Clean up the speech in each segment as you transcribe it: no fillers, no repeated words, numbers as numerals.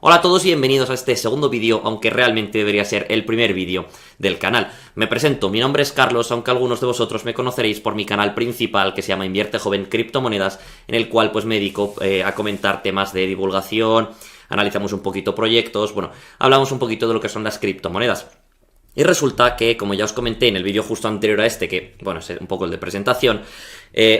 Hola a todos y bienvenidos a este segundo vídeo, aunque realmente debería ser el primer vídeo del canal. Me presento, mi nombre es Carlos, aunque algunos de vosotros me conoceréis por mi canal principal que se llama Invierte Joven Criptomonedas, en el cual pues me dedico a comentar temas de divulgación, analizamos un poquito proyectos, bueno, hablamos un poquito de lo que son las criptomonedas. Y resulta que, como ya os comenté en el vídeo justo anterior a este, que, bueno, es un poco el de presentación,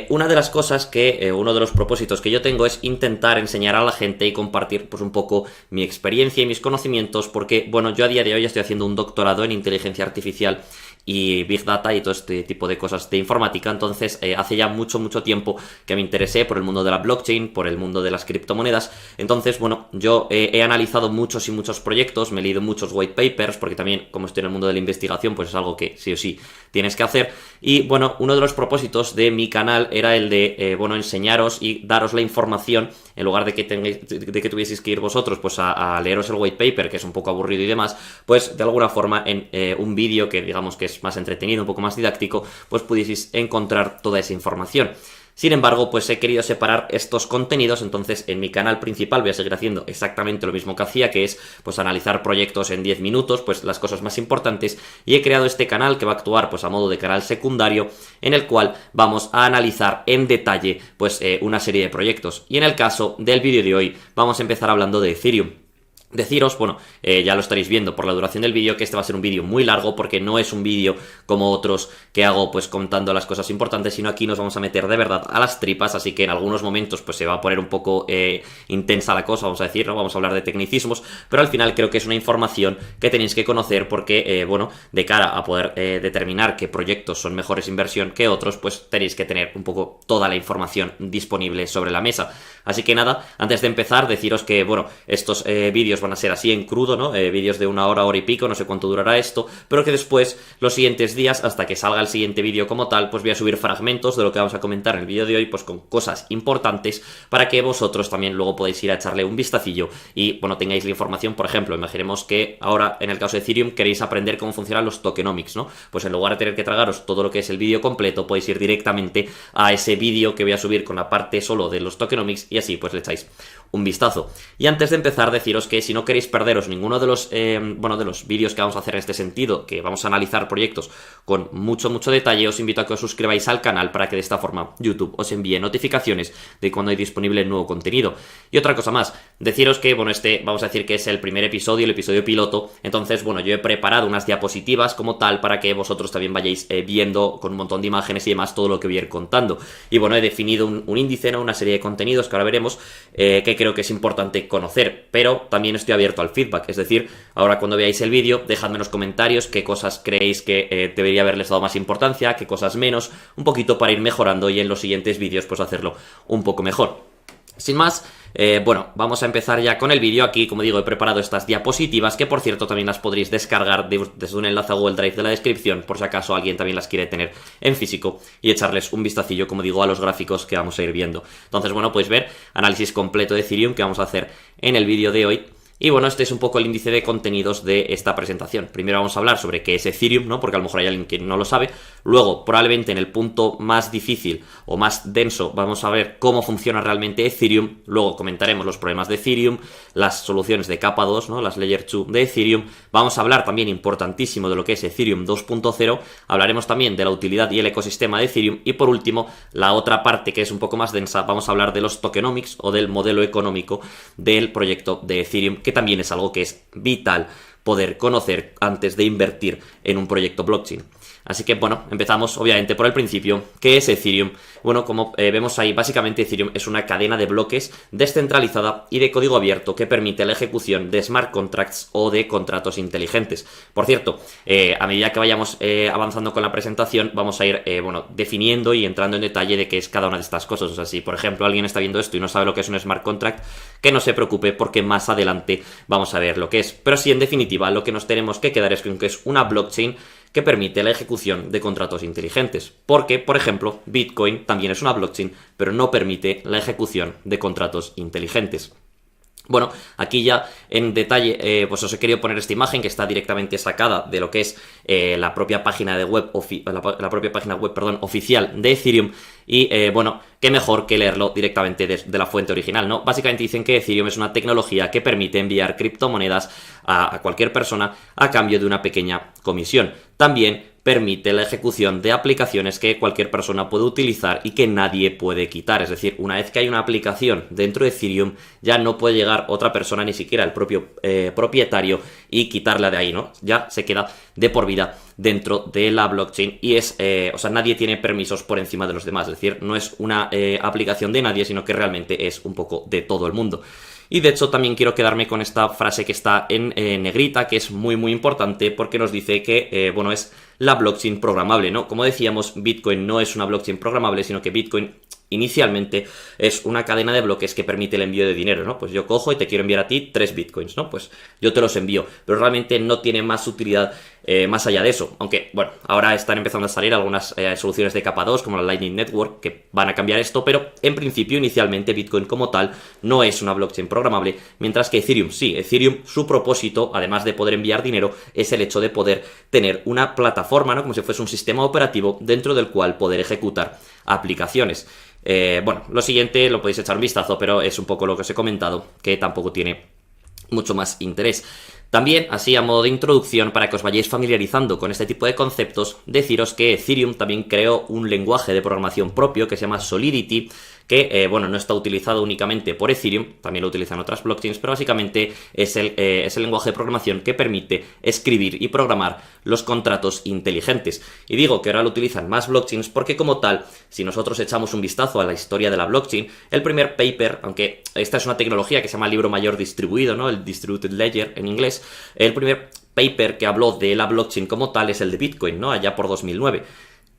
una de las cosas uno de los propósitos que yo tengo es intentar enseñar a la gente y compartir, pues, un poco mi experiencia y mis conocimientos, porque, bueno, yo a día de hoy estoy haciendo un doctorado en inteligencia artificial y Big Data y todo este tipo de cosas de informática. Entonces hace ya mucho tiempo que me interesé por el mundo de la blockchain, por el mundo de las criptomonedas. Entonces, bueno, yo he analizado muchos proyectos, me he leído muchos white papers, porque también, como estoy en el mundo de la investigación, pues es algo que sí o sí tienes que hacer. Y bueno, uno de los propósitos de mi canal era el de, bueno, enseñaros y daros la información, en lugar de que tuvieseis que ir vosotros pues a leeros el white paper, que es un poco aburrido y demás, pues de alguna forma en un vídeo que digamos que es más entretenido, un poco más didáctico, pues pudieseis encontrar toda esa información. Sin embargo, pues he querido separar estos contenidos, entonces en mi canal principal voy a seguir haciendo exactamente lo mismo que hacía, que es pues analizar proyectos en 10 minutos, pues las cosas más importantes, y he creado este canal que va a actuar pues a modo de canal secundario, en el cual vamos a analizar en detalle pues una serie de proyectos. Y en el caso del vídeo de hoy vamos a empezar hablando de Ethereum. Deciros, bueno, ya lo estaréis viendo por la duración del vídeo, que este va a ser un vídeo muy largo porque no es un vídeo como otros que hago pues contando las cosas importantes, sino aquí nos vamos a meter de verdad a las tripas, así que en algunos momentos pues se va a poner un poco intensa la cosa, vamos a decir, ¿no? Vamos a hablar de tecnicismos, pero al final creo que es una información que tenéis que conocer porque, bueno, de cara a poder determinar qué proyectos son mejores inversión que otros, pues tenéis que tener un poco toda la información disponible sobre la mesa. Así que nada, antes de empezar, deciros que, bueno, estos vídeos van a ser así en crudo, ¿no? Vídeos de una hora y pico, no sé cuánto durará esto, pero que después, los siguientes días, hasta que salga el siguiente vídeo como tal, pues voy a subir fragmentos de lo que vamos a comentar en el vídeo de hoy, pues con cosas importantes, para que vosotros también luego podáis ir a echarle un vistacillo y, bueno, tengáis la información. Por ejemplo, imaginemos que ahora, en el caso de Ethereum, queréis aprender cómo funcionan los tokenomics, ¿no? Pues en lugar de tener que tragaros todo lo que es el vídeo completo, podéis ir directamente a ese vídeo que voy a subir con la parte solo de los tokenomics y así pues le echáis un vistazo. Y antes de empezar, deciros que si no queréis perderos ninguno de los vídeos que vamos a hacer en este sentido, que vamos a analizar proyectos con mucho detalle, os invito a que os suscribáis al canal para que de esta forma YouTube os envíe notificaciones de cuando hay disponible nuevo contenido. Y otra cosa más, deciros que, bueno, este vamos a decir que es el primer episodio, el episodio piloto, entonces, bueno, yo he preparado unas diapositivas como tal para que vosotros también vayáis viendo con un montón de imágenes y demás todo lo que voy a ir contando. Y bueno, he definido un índice, ¿no? Una serie de contenidos que ahora veremos, que creo que es importante conocer, pero también estoy abierto al feedback, es decir, ahora cuando veáis el vídeo, dejadme en los comentarios qué cosas creéis que debería haberles dado más importancia, qué cosas menos, un poquito para ir mejorando y en los siguientes vídeos pues hacerlo un poco mejor. Sin más, bueno, vamos a empezar ya con el vídeo. Aquí, como digo, he preparado estas diapositivas, que por cierto también las podréis descargar desde un enlace a Google Drive de la descripción, por si acaso alguien también las quiere tener en físico y echarles un vistacillo, como digo, a los gráficos que vamos a ir viendo. Entonces, bueno, podéis ver análisis completo de Ethereum que vamos a hacer en el vídeo de hoy. Y bueno, este es un poco el índice de contenidos de esta presentación. Primero vamos a hablar sobre qué es Ethereum, ¿no? Porque a lo mejor hay alguien que no lo sabe. Luego, probablemente en el punto más difícil o más denso, vamos a ver cómo funciona realmente Ethereum. Luego comentaremos los problemas de Ethereum, las soluciones de capa 2, ¿no? Las Layer 2 de Ethereum. Vamos a hablar también, importantísimo, de lo que es Ethereum 2.0. Hablaremos también de la utilidad y el ecosistema de Ethereum. Y por último, la otra parte que es un poco más densa, vamos a hablar de los tokenomics o del modelo económico del proyecto de Ethereum, que también es algo que es vital poder conocer antes de invertir en un proyecto blockchain. Así que, bueno, empezamos obviamente por el principio. ¿Qué es Ethereum? Bueno, como vemos ahí, básicamente Ethereum es una cadena de bloques descentralizada y de código abierto que permite la ejecución de smart contracts o de contratos inteligentes. Por cierto, a medida que vayamos avanzando con la presentación, vamos a ir bueno, definiendo y entrando en detalle de qué es cada una de estas cosas. O sea, si por ejemplo alguien está viendo esto y no sabe lo que es un smart contract, que no se preocupe porque más adelante vamos a ver lo que es. Pero sí, en definitiva, lo que nos tenemos que quedar es que es una blockchain que permite la ejecución de contratos inteligentes. Porque, por ejemplo, Bitcoin también es una blockchain, pero no permite la ejecución de contratos inteligentes. Bueno, aquí ya en detalle pues os he querido poner esta imagen que está directamente sacada de lo que es la propia página web oficial de Ethereum y bueno, qué mejor que leerlo directamente de la fuente original, ¿no? Básicamente dicen que Ethereum es una tecnología que permite enviar criptomonedas a cualquier persona a cambio de una pequeña comisión. También permite la ejecución de aplicaciones que cualquier persona puede utilizar y que nadie puede quitar. Es decir, una vez que hay una aplicación dentro de Ethereum, ya no puede llegar otra persona, ni siquiera el propio propietario, y quitarla de ahí, ¿no? Ya se queda de por vida dentro de la blockchain y es, o sea, nadie tiene permisos por encima de los demás. Es decir, no es una aplicación de nadie, sino que realmente es un poco de todo el mundo. Y de hecho también quiero quedarme con esta frase que está en negrita, que es muy muy importante porque nos dice que, bueno, es la blockchain programable, ¿no? Como decíamos, Bitcoin no es una blockchain programable, sino que Bitcoin inicialmente es una cadena de bloques que permite el envío de dinero, ¿no? Pues yo cojo y te quiero enviar a ti 3 bitcoins, ¿no? Pues yo te los envío, pero realmente no tiene más utilidad más allá de eso, aunque, bueno, ahora están empezando a salir algunas soluciones de capa 2 como la Lightning Network que van a cambiar esto, pero en principio, inicialmente, Bitcoin como tal no es una blockchain programable, mientras que Ethereum sí. Ethereum, su propósito, además de poder enviar dinero, es el hecho de poder tener una plataforma, ¿no? Como si fuese un sistema operativo dentro del cual poder ejecutar aplicaciones. Bueno, lo siguiente lo podéis echar un vistazo, pero es un poco lo que os he comentado, que tampoco tiene mucho más interés. También, así a modo de introducción, para que os vayáis familiarizando con este tipo de conceptos, deciros que Ethereum también creó un lenguaje de programación propio que se llama Solidity, que, bueno, no está utilizado únicamente por Ethereum, también lo utilizan otras blockchains, pero básicamente es el lenguaje de programación que permite escribir y programar los contratos inteligentes. Y digo que ahora lo utilizan más blockchains porque, como tal, si nosotros echamos un vistazo a la historia de la blockchain, el primer paper, aunque esta es una tecnología que se llama libro mayor distribuido, ¿no? El Distributed Ledger en inglés, el primer paper que habló de la blockchain como tal es el de Bitcoin, ¿no? Allá por 2009.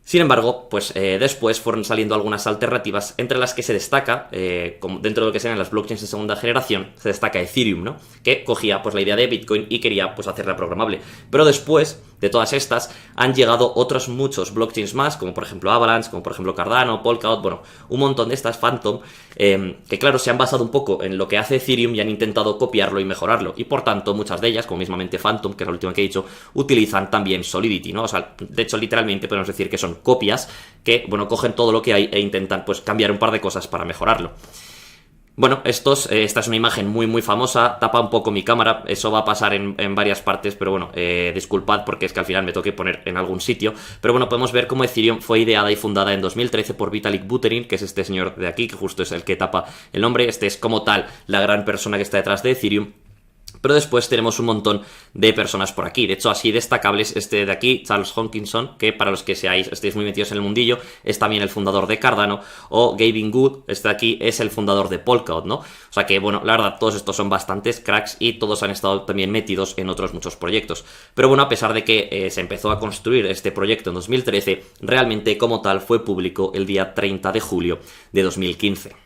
Sin embargo, pues después fueron saliendo algunas alternativas, entre las que se destaca, como dentro de lo que serían las blockchains de segunda generación, se destaca Ethereum, ¿no? Que cogía pues la idea de Bitcoin y quería pues hacerla programable. Pero después de todas estas han llegado otros muchos blockchains más, como por ejemplo Avalanche, como por ejemplo Cardano, Polkadot, bueno, un montón de estas, Phantom, que claro, se han basado un poco en lo que hace Ethereum y han intentado copiarlo y mejorarlo. Y por tanto, muchas de ellas, como mismamente Phantom, que es la última que he dicho, utilizan también Solidity, ¿no? O sea, de hecho, literalmente podemos decir que son copias que, bueno, cogen todo lo que hay e intentan pues cambiar un par de cosas para mejorarlo. Bueno, esta es una imagen muy muy famosa, tapa un poco mi cámara, eso va a pasar en varias partes, pero bueno, disculpad porque es que al final me toque poner en algún sitio, pero bueno, podemos ver cómo Ethereum fue ideada y fundada en 2013 por Vitalik Buterin, que es este señor de aquí, que justo es el que tapa el nombre, este es como tal la gran persona que está detrás de Ethereum. Pero después tenemos un montón de personas por aquí. De hecho, así destacables, este de aquí, Charles Hoskinson, que para los que estéis muy metidos en el mundillo, es también el fundador de Cardano, o Gavin Wood, este de aquí, es el fundador de Polkadot, ¿no? O sea que, bueno, la verdad, todos estos son bastantes cracks y todos han estado también metidos en otros muchos proyectos. Pero bueno, a pesar de que se empezó a construir este proyecto en 2013, realmente como tal fue público el día 30 de julio de 2015.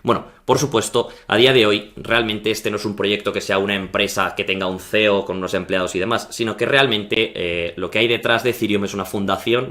Bueno, por supuesto, a día de hoy realmente este no es un proyecto que sea una empresa que tenga un CEO con unos empleados y demás, sino que realmente lo que hay detrás de Ethereum es una fundación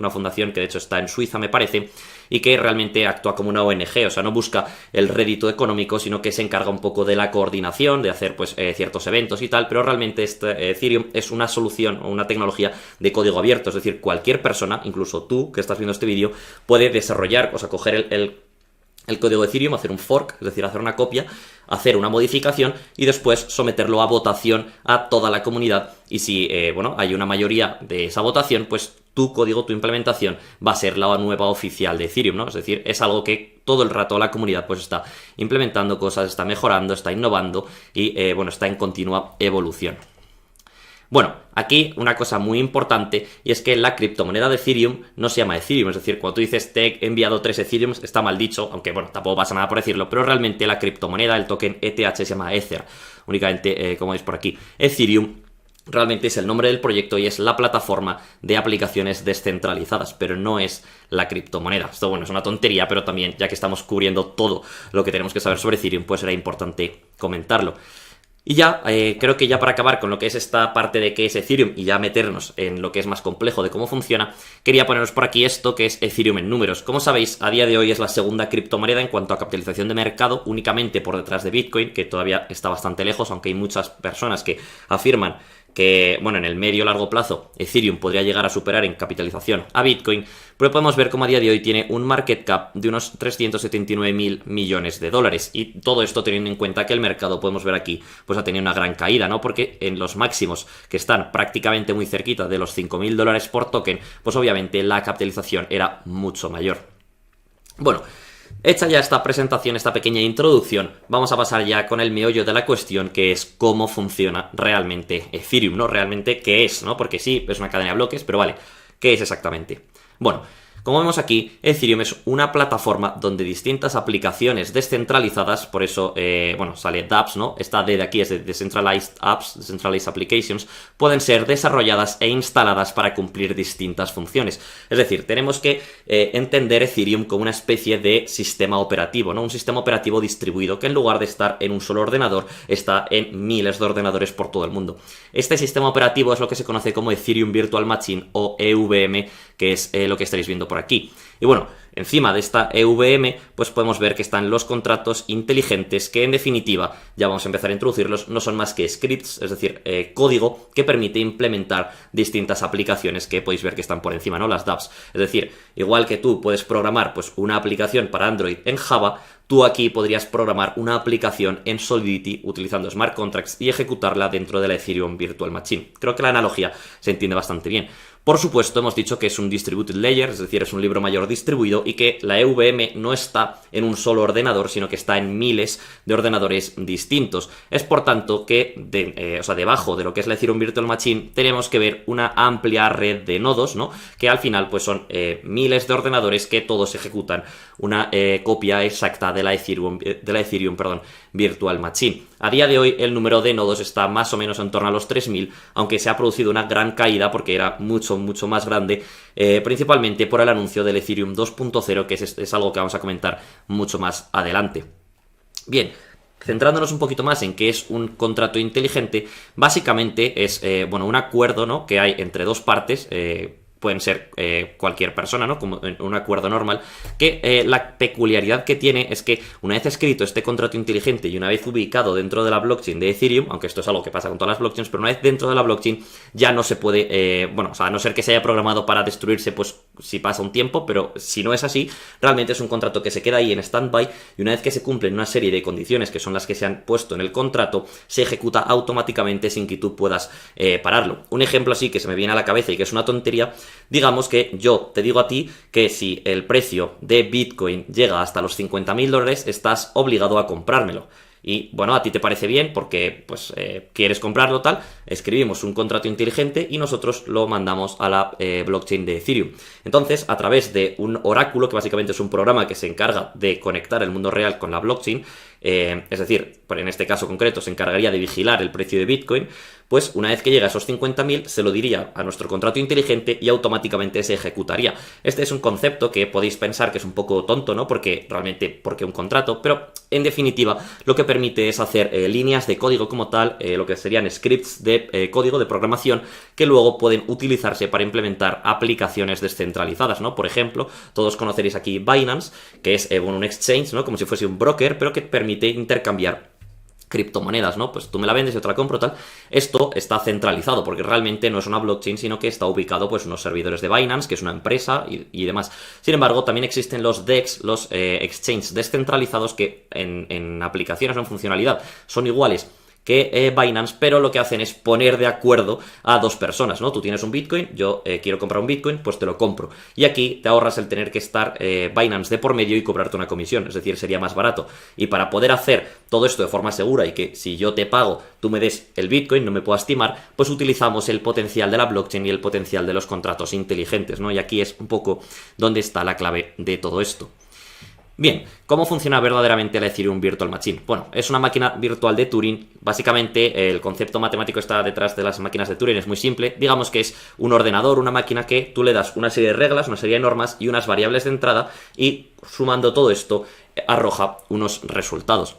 que de hecho está en Suiza, me parece, y que realmente actúa como una ONG, o sea, no busca el rédito económico, sino que se encarga un poco de la coordinación, de hacer pues ciertos eventos y tal, pero realmente Ethereum es una solución o una tecnología de código abierto, es decir, cualquier persona, incluso tú que estás viendo este vídeo, puede desarrollar, o sea, coger el código de Ethereum, hacer un fork, es decir, hacer una copia, hacer una modificación y después someterlo a votación a toda la comunidad. Y si, bueno, hay una mayoría de esa votación, pues tu código, tu implementación va a ser la nueva oficial de Ethereum, ¿no? Es decir, es algo que todo el rato la comunidad pues está implementando cosas, está mejorando, está innovando y, bueno, está en continua evolución. Bueno, aquí una cosa muy importante y es que la criptomoneda de Ethereum no se llama Ethereum, es decir, cuando tú dices te he enviado 3 Ethereum está mal dicho, aunque bueno, tampoco pasa nada por decirlo, pero realmente la criptomoneda, el token ETH se llama Ether, únicamente como veis por aquí. Ethereum realmente es el nombre del proyecto y es la plataforma de aplicaciones descentralizadas, pero no es la criptomoneda. Esto, bueno, es una tontería, pero también, ya que estamos cubriendo todo lo que tenemos que saber sobre Ethereum, pues era importante comentarlo. Y ya, creo que ya para acabar con lo que es esta parte de qué es Ethereum y ya meternos en lo que es más complejo de cómo funciona, quería poneros por aquí esto que es Ethereum en números. Como sabéis, a día de hoy es la segunda criptomoneda en cuanto a capitalización de mercado, únicamente por detrás de Bitcoin, que todavía está bastante lejos, aunque hay muchas personas que afirman que, bueno, en el medio largo plazo Ethereum podría llegar a superar en capitalización a Bitcoin, pero podemos ver cómo a día de hoy tiene un market cap de unos 379.000 millones de dólares, y todo esto teniendo en cuenta que el mercado, podemos ver aquí, pues ha tenido una gran caída, ¿no? Porque en los máximos, que están prácticamente muy cerquita de los 5.000 dólares por token, pues obviamente la capitalización era mucho mayor. Bueno, hecha ya esta presentación, esta pequeña introducción, vamos a pasar ya con el meollo de la cuestión, que es cómo funciona realmente Ethereum, ¿no? Realmente, ¿qué es, no? Porque sí, es una cadena de bloques, pero vale, ¿qué es exactamente? Bueno, como vemos aquí, Ethereum es una plataforma donde distintas aplicaciones descentralizadas, por eso, bueno, sale dApps, ¿no? Esta D de aquí es de Decentralized Apps, Decentralized Applications, pueden ser desarrolladas e instaladas para cumplir distintas funciones. Es decir, tenemos que entender Ethereum como una especie de sistema operativo, ¿no? Un sistema operativo distribuido que en lugar de estar en un solo ordenador, está en miles de ordenadores por todo el mundo. Este sistema operativo es lo que se conoce como Ethereum Virtual Machine o EVM, que es lo que estaréis viendo por aquí. Y bueno, encima de esta EVM, pues podemos ver que están los contratos inteligentes, que en definitiva, ya vamos a empezar a introducirlos, no son más que scripts, es decir, código que permite implementar distintas aplicaciones que podéis ver que están por encima, ¿no? Las dApps. Es decir, igual que tú puedes programar pues una aplicación para Android en Java, tú aquí podrías programar una aplicación en Solidity utilizando smart contracts y ejecutarla dentro de la Ethereum Virtual Machine. Creo que la analogía se entiende bastante bien. Por supuesto, hemos dicho que es un distributed ledger, es decir, es un libro mayor distribuido, y que la EVM no está en un solo ordenador, sino que está en miles de ordenadores distintos. Es por tanto que, debajo de lo que es la Ethereum Virtual Machine, tenemos que ver una amplia red de nodos, ¿no? Que al final pues son miles de ordenadores que todos ejecutan una copia exacta de la Ethereum Virtual Machine. A día de hoy el número de nodos está más o menos en torno a los 3.000, aunque se ha producido una gran caída porque era mucho más grande, principalmente por el anuncio del Ethereum 2.0, que es algo que vamos a comentar mucho más adelante. Bien, centrándonos un poquito más en qué es un contrato inteligente, básicamente es un acuerdo, ¿no?, que hay entre dos partes, pueden ser cualquier persona, ¿no?, como en un acuerdo normal, que la peculiaridad que tiene es que una vez escrito este contrato inteligente y una vez ubicado dentro de la blockchain de Ethereum, aunque esto es algo que pasa con todas las blockchains, pero una vez dentro de la blockchain ya no se puede, a no ser que se haya programado para destruirse, pues si pasa un tiempo, pero si no es así, realmente es un contrato que se queda ahí en standby, y una vez que se cumplen una serie de condiciones que son las que se han puesto en el contrato, se ejecuta automáticamente sin que tú puedas pararlo. Un ejemplo así que se me viene a la cabeza y que es una tontería: digamos que yo te digo a ti que si el precio de Bitcoin llega hasta los 50.000 dólares, estás obligado a comprármelo. Y bueno, a ti te parece bien porque pues quieres comprarlo, tal, escribimos un contrato inteligente y nosotros lo mandamos a la blockchain de Ethereum. Entonces, a través de un oráculo, que básicamente es un programa que se encarga de conectar el mundo real con la blockchain, es decir, en este caso concreto se encargaría de vigilar el precio de Bitcoin, pues una vez que llega a esos 50.000 se lo diría a nuestro contrato inteligente y automáticamente se ejecutaría. Este es un concepto que podéis pensar que es un poco tonto, ¿no? Porque realmente, ¿por qué un contrato? Pero en definitiva lo que permite es hacer líneas de código como tal, lo que serían scripts de código de programación, que luego pueden utilizarse para implementar aplicaciones descentralizadas, ¿no? Por ejemplo, todos conoceréis aquí Binance, que es un exchange, ¿no?, como si fuese un broker, pero que permite intercambiar criptomonedas, ¿no? Pues tú me la vendes, yo te la compro, tal. Esto está centralizado porque realmente no es una blockchain, sino que está ubicado pues en los servidores de Binance, que es una empresa y demás. Sin embargo, también existen los DEX, los exchanges descentralizados, que en aplicaciones o en funcionalidad son iguales que Binance, pero lo que hacen es poner de acuerdo a dos personas, ¿no? Tú tienes un Bitcoin, yo quiero comprar un Bitcoin, pues te lo compro. Y aquí te ahorras el tener que estar Binance de por medio y cobrarte una comisión, es decir, sería más barato. Y para poder hacer todo esto de forma segura y que si yo te pago, tú me des el Bitcoin, no me puedas timar, pues utilizamos el potencial de la blockchain y el potencial de los contratos inteligentes, ¿no? Y aquí es un poco donde está la clave de todo esto. Bien, ¿cómo funciona verdaderamente la Ethereum Virtual Machine? Bueno, es una máquina virtual de Turing. Básicamente, el concepto matemático está detrás de las máquinas de Turing, es muy simple. Digamos que es un ordenador, una máquina que tú le das una serie de reglas, una serie de normas y unas variables de entrada, y sumando todo esto arroja unos resultados.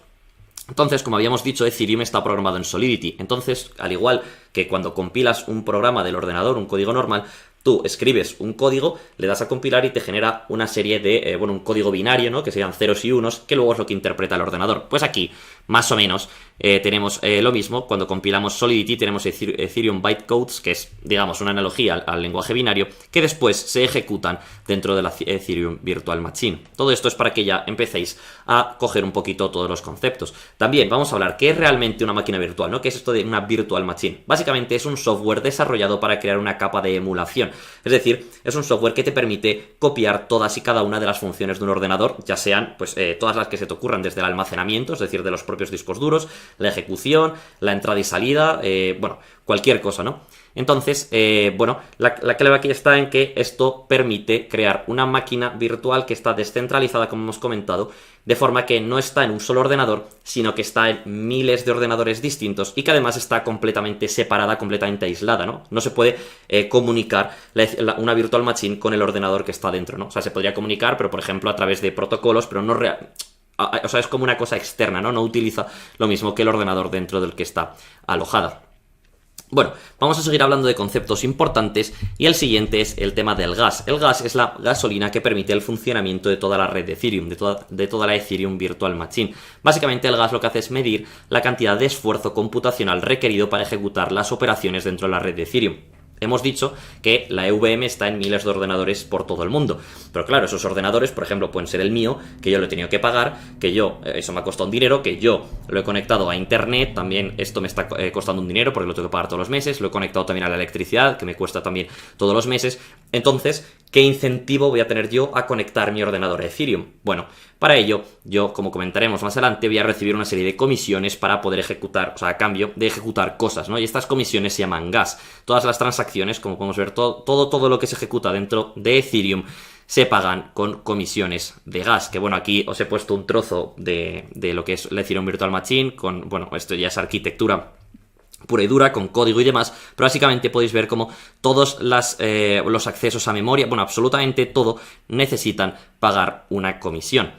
Entonces, como habíamos dicho, Ethereum está programado en Solidity. Entonces, al igual que cuando compilas un programa del ordenador, un código normal, tú escribes un código, le das a compilar y te genera una serie de, un código binario, ¿no? Que serían ceros y unos, que luego es lo que interpreta el ordenador. Pues aquí, más o menos, tenemos lo mismo. Cuando compilamos Solidity tenemos Ethereum bytecodes, que es, digamos, una analogía al lenguaje binario, que después se ejecutan dentro de la Ethereum Virtual Machine. Todo esto es para que ya empecéis a coger un poquito todos los conceptos. También vamos a hablar qué es realmente una máquina virtual, ¿no? ¿Qué es esto de una Virtual Machine? Básicamente es un software desarrollado para crear una capa de emulación. Es decir, es un software que te permite copiar todas y cada una de las funciones de un ordenador, ya sean pues todas las que se te ocurran, desde el almacenamiento, es decir, de los propios discos duros, la ejecución, la entrada y salida, cualquier cosa, ¿no? Entonces, la clave aquí está en que esto permite crear una máquina virtual que está descentralizada, como hemos comentado, de forma que no está en un solo ordenador, sino que está en miles de ordenadores distintos y que además está completamente separada, completamente aislada, ¿no? No se puede comunicar una virtual machine con el ordenador que está dentro, ¿no? O sea, se podría comunicar, pero por ejemplo a través de protocolos, pero no es como una cosa externa, ¿no? No utiliza lo mismo que el ordenador dentro del que está alojada. Bueno, vamos a seguir hablando de conceptos importantes y el siguiente es el tema del gas. El gas es la gasolina que permite el funcionamiento de toda la red de Ethereum, de toda la Ethereum Virtual Machine. Básicamente el gas lo que hace es medir la cantidad de esfuerzo computacional requerido para ejecutar las operaciones dentro de la red de Ethereum. Hemos dicho que la EVM está en miles de ordenadores por todo el mundo. Pero claro, esos ordenadores, por ejemplo, pueden ser el mío, que yo lo he tenido que pagar, que eso me ha costado un dinero, que yo lo he conectado a internet, también esto me está costando un dinero porque lo tengo que pagar todos los meses, lo he conectado también a la electricidad, que me cuesta también todos los meses. Entonces, ¿qué incentivo voy a tener yo a conectar mi ordenador a Ethereum? Bueno, para ello, yo, como comentaremos más adelante, voy a recibir una serie de comisiones para poder ejecutar, o sea, a cambio de ejecutar cosas, ¿no? Y estas comisiones se llaman gas. Todas las transacciones, como podemos ver, todo lo que se ejecuta dentro de Ethereum se pagan con comisiones de gas. Que bueno, aquí os he puesto un trozo de lo que es la Ethereum Virtual Machine, esto ya es arquitectura pura y dura, con código y demás, pero básicamente podéis ver como todos los accesos a memoria, absolutamente todo, necesitan pagar una comisión.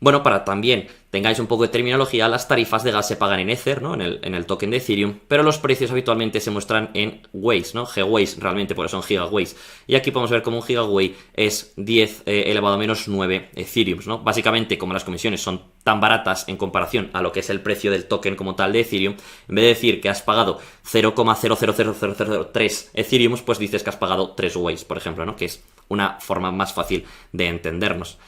Bueno, para también tengáis un poco de terminología, las tarifas de gas se pagan en Ether, ¿no? En el token de Ethereum, pero los precios habitualmente se muestran en Ways, ¿no? G-Ways, realmente, porque son gigaways. Y aquí podemos ver como un gigaway es 10 elevado a menos 9 Ethereums, ¿no? Básicamente, como las comisiones son tan baratas en comparación a lo que es el precio del token como tal de Ethereum, en vez de decir que has pagado 0,000003 Ethereums, pues dices que has pagado 3 Ways, por ejemplo, ¿no? Que es una forma más fácil de entendernos.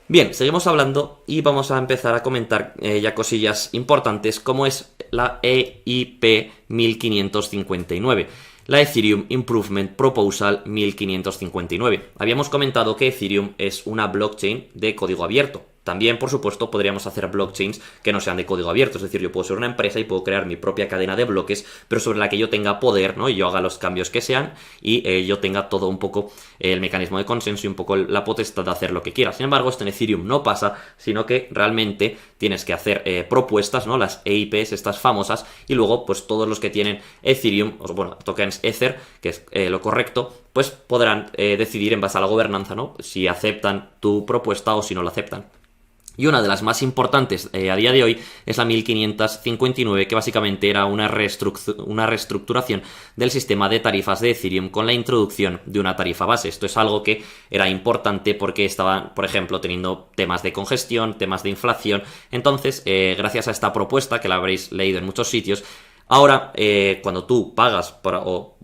Bien, seguimos hablando y vamos a empezar a comentar ya cosillas importantes, como es la EIP 1559, la Ethereum Improvement Proposal 1559. Habíamos comentado que Ethereum es una blockchain de código abierto. También, por supuesto, podríamos hacer blockchains que no sean de código abierto, es decir, yo puedo ser una empresa y puedo crear mi propia cadena de bloques, pero sobre la que yo tenga poder, ¿no? Y yo haga los cambios que sean y yo tenga todo un poco el mecanismo de consenso y un poco la potestad de hacer lo que quiera. Sin embargo, esto en Ethereum no pasa, sino que realmente tienes que hacer propuestas, ¿no? Las EIPs, estas famosas, y luego, pues todos los que tienen Ethereum, tokens Ether, que es lo correcto, pues podrán decidir en base a la gobernanza, ¿no? Si aceptan tu propuesta o si no la aceptan. Y una de las más importantes a día de hoy es la 1559, que básicamente era una reestructuración del sistema de tarifas de Ethereum con la introducción de una tarifa base. Esto es algo que era importante porque estaban, por ejemplo, teniendo temas de congestión, temas de inflación. Entonces, gracias a esta propuesta, que la habréis leído en muchos sitios, ahora cuando tú pagas